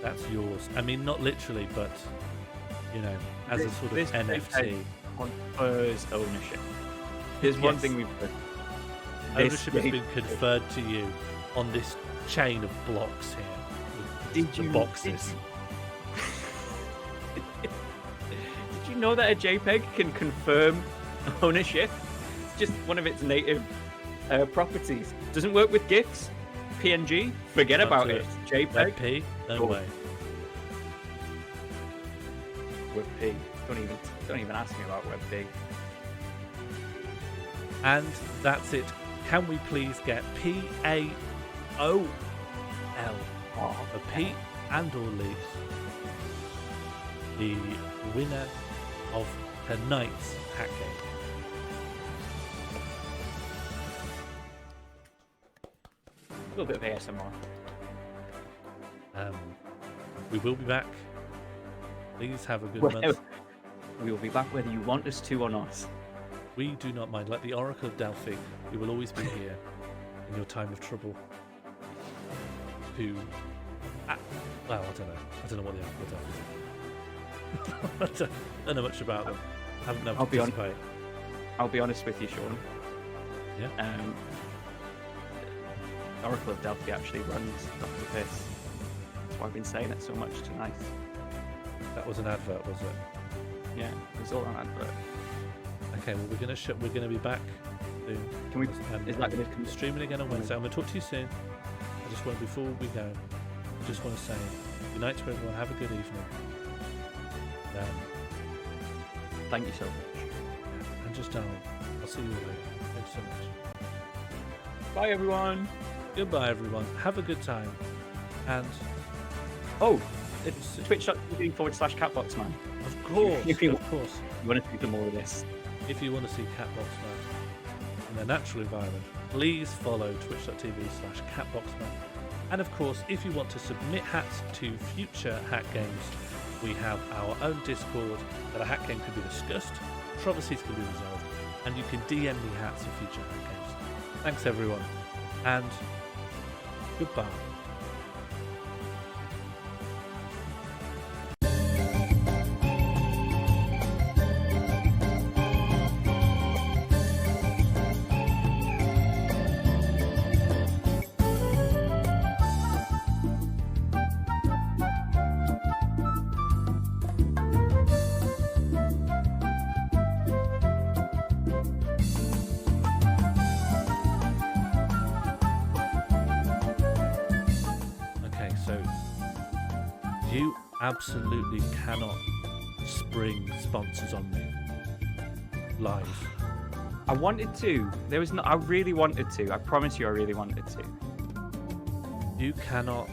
That's yours. I mean, not literally, but, as a sort of NFT. Confers ownership. There's one thing we've done. Ownership has been conferred to you on this chain of blocks here. The boxes. Did you know that a JPEG can confirm ownership? It's just one of its native properties. Doesn't work with GIFs. PNG, forget about it. JPEG. WebP, no way. WebP. Don't even ask me about WebP. And that's it. Can we please get PAOL for Pete and Orlees? the winner of tonight's hat game. A little bit of ASMR. We will be back. Please have a good Well, month. We will be back whether you want us to or not. We do not mind. Like the Oracle of Delphi, we will always be here in your time of trouble. Well, I don't know. I don't know what the Oracle of Delphi is. I don't know much about them. I haven't known I'll be on- participate. I'll be honest with you, Sean. Yeah. Oracle of Delphi actually runs Dr. Piss. That's why I've been saying it so much tonight. That was an advert, was it? Yeah, it was all on advert. Okay, well we're gonna be back soon. Can we? And Is that going to I'm streaming again on Wednesday. I'm gonna talk to you soon. I just want before we go, I just want to say good night to everyone. Have a good evening. Thank you so much. And just I'll see you all later. Thanks so much. Bye, everyone. Goodbye, everyone. Have a good time. And Oh, it's twitch.tv/catboxman. of course, If you- of course, You want to see some more of this? if you want to see Catboxman in their natural environment, please follow twitch.tv/catboxman. And of course, if you want to submit hats to future hat games, we have our own Discord that a hat game can be discussed, controversies can be resolved, and you can DM me hats for future hat games. Thanks, everyone, and goodbye. Okay, so you absolutely cannot spring sponsors on me live. I wanted to. There was no. I really wanted to. I promise you, I really wanted to. You cannot.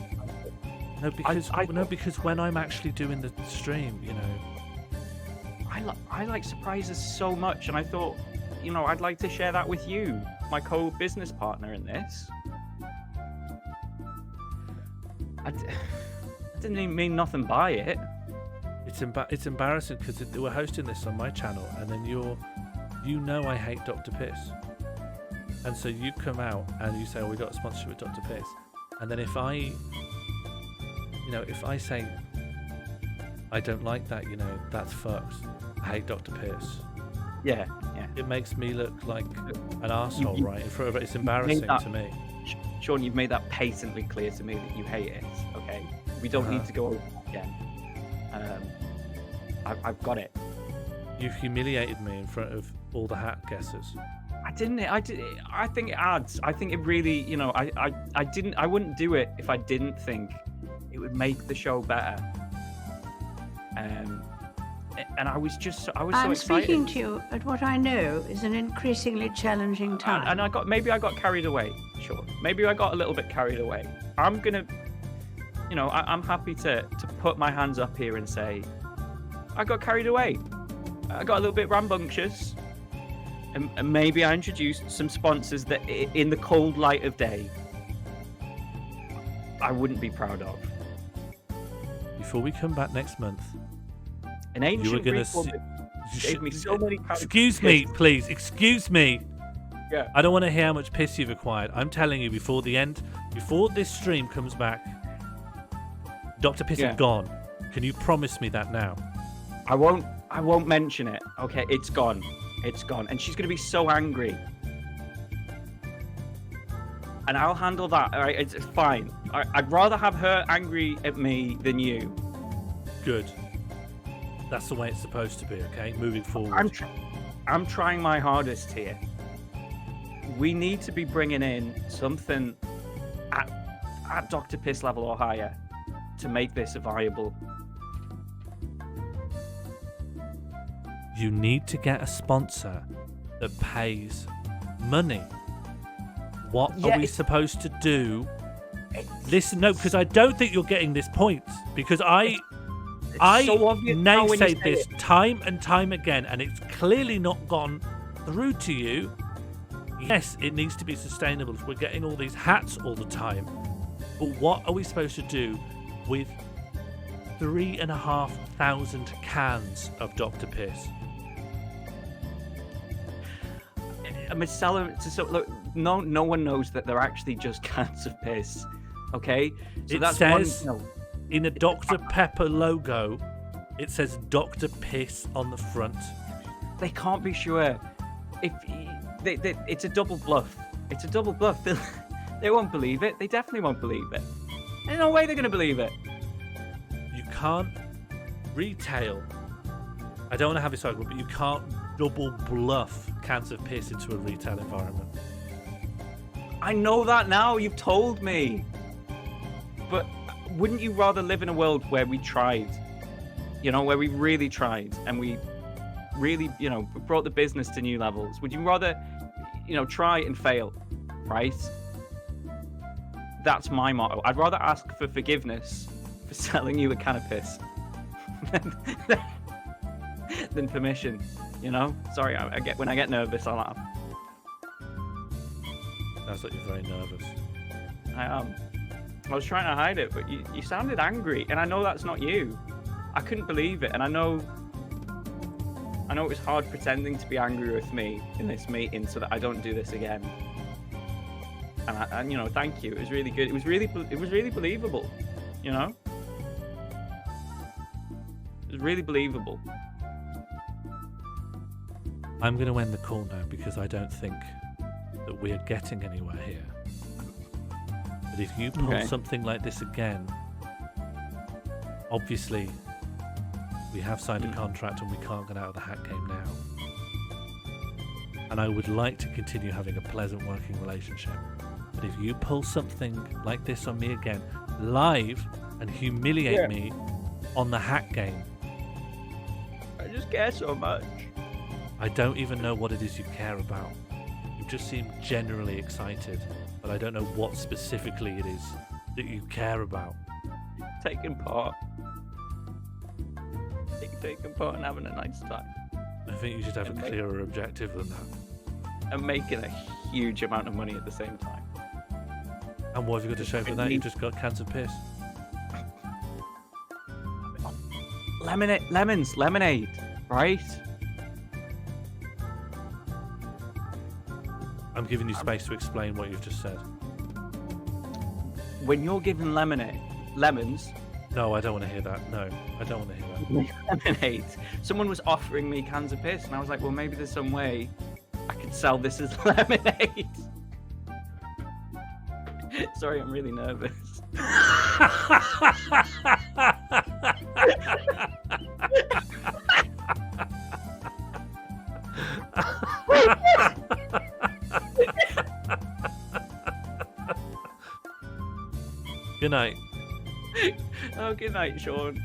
No, because because when I'm actually doing the stream, you know. I like surprises so much, and I thought, you know, I'd like to share that with you, my co-business partner in this. I didn't even mean nothing by it. It's embarrassing because we're hosting this on my channel, and then you know I hate Dr. Piss, and so you come out and you say, "Oh, we got a sponsorship with Dr. Piss," and then if I say I don't like that, you know, that's fucked. I hate Dr. Piss. Yeah. It makes me look like an arsehole, right? In front of it, it's made embarrassing that- to me. Sean, you've made that patently clear to me that you hate it. Okay, we don't need to go over that again. I've got it. You've humiliated me in front of all the hat guessers. I didn't. I think it adds. I think it really. You know. I didn't. I wouldn't do it if I didn't think it would make the show better. And I was so excited. I'm speaking to you at what I know is an increasingly challenging time. And I got carried away. Sure. Maybe I got a little bit carried away. I'm gonna. You know. I'm happy to put my hands up here and say, I got carried away. I got a little bit rambunctious. And maybe I introduced some sponsors that, in the cold light of day, I wouldn't be proud of. Before we come back next month, An ancient you were gonna Greek woman you gave should- me so many. Excuse me, please. Excuse me. Yeah. I don't want to hear how much piss you've acquired. I'm telling you, before this stream comes back, Dr. Piss Yeah. is gone. Can you promise me that now? I won't mention it. Okay, it's gone. It's gone. And she's gonna be so angry. And I'll handle that. All right, it's fine. I'd rather have her angry at me than you. Good. That's the way it's supposed to be, okay? Moving forward. I'm trying my hardest here. We need to be bringing in something at Dr. Piss level or higher to make this viable. You need to get a sponsor that pays money. What Yeah, are we it's- supposed to do? Listen, no, because I don't think you're getting this point. Because I I so obvious now when you naysayed say this it. time and time again, and it's clearly not gone through to you. Yes, it needs to be sustainable if we're getting all these hats all the time. But what are we supposed to do with 3,500 cans of Dr. Piss? I mean, look, no one knows that they're actually just cans of piss. Okay, so It that's says- one. In a Dr. Pepper logo, it says Dr. Piss on the front. They can't be sure. If it's a double bluff. It's a double bluff. They won't believe it. They definitely won't believe it. There's no way they're going to believe it. You can't retail. I don't want to have this argument, but you can't double bluff cans of piss into a retail environment. I know that now. You've told me. But wouldn't you rather live in a world where we tried? You know, where we really tried and we really, brought the business to new levels? Would you rather, try and fail, right? That's my motto. I'd rather ask for forgiveness for selling you a can of piss than permission. Sorry, when I get nervous, I laugh. Sounds like you're very nervous. I am. I was trying to hide it, but you sounded angry, and I know that's not you. I couldn't believe it, and I know it was hard pretending to be angry with me in this meeting so that I don't do this again. And thank you. It was really good. It was really believable. It was really believable. I'm going to end the call now because I don't think that we're getting anywhere here. But if you pull something like this again, obviously we have signed a contract and we can't get out of the hat game now. And I would like to continue having a pleasant working relationship. But if you pull something like this on me again, live, and humiliate me on the hat game, I just care so much. I don't even know what it is you care about. You just seem generally excited, but I don't know what specifically it is that you care about. Taking part. Taking part and having a nice time. I think you should have a clearer objective than that. And making a huge amount of money at the same time. And what have you got to show for that? You've just got cans of piss. Lemonade, right? I'm giving you space to explain what you've just said. When you're given lemons. No, I don't want to hear that. No, I don't want to hear that. Lemonade. Someone was offering me cans of piss, and I was like, well, maybe there's some way I could sell this as lemonade. Sorry, I'm really nervous. Good night. Oh, good night, Sean.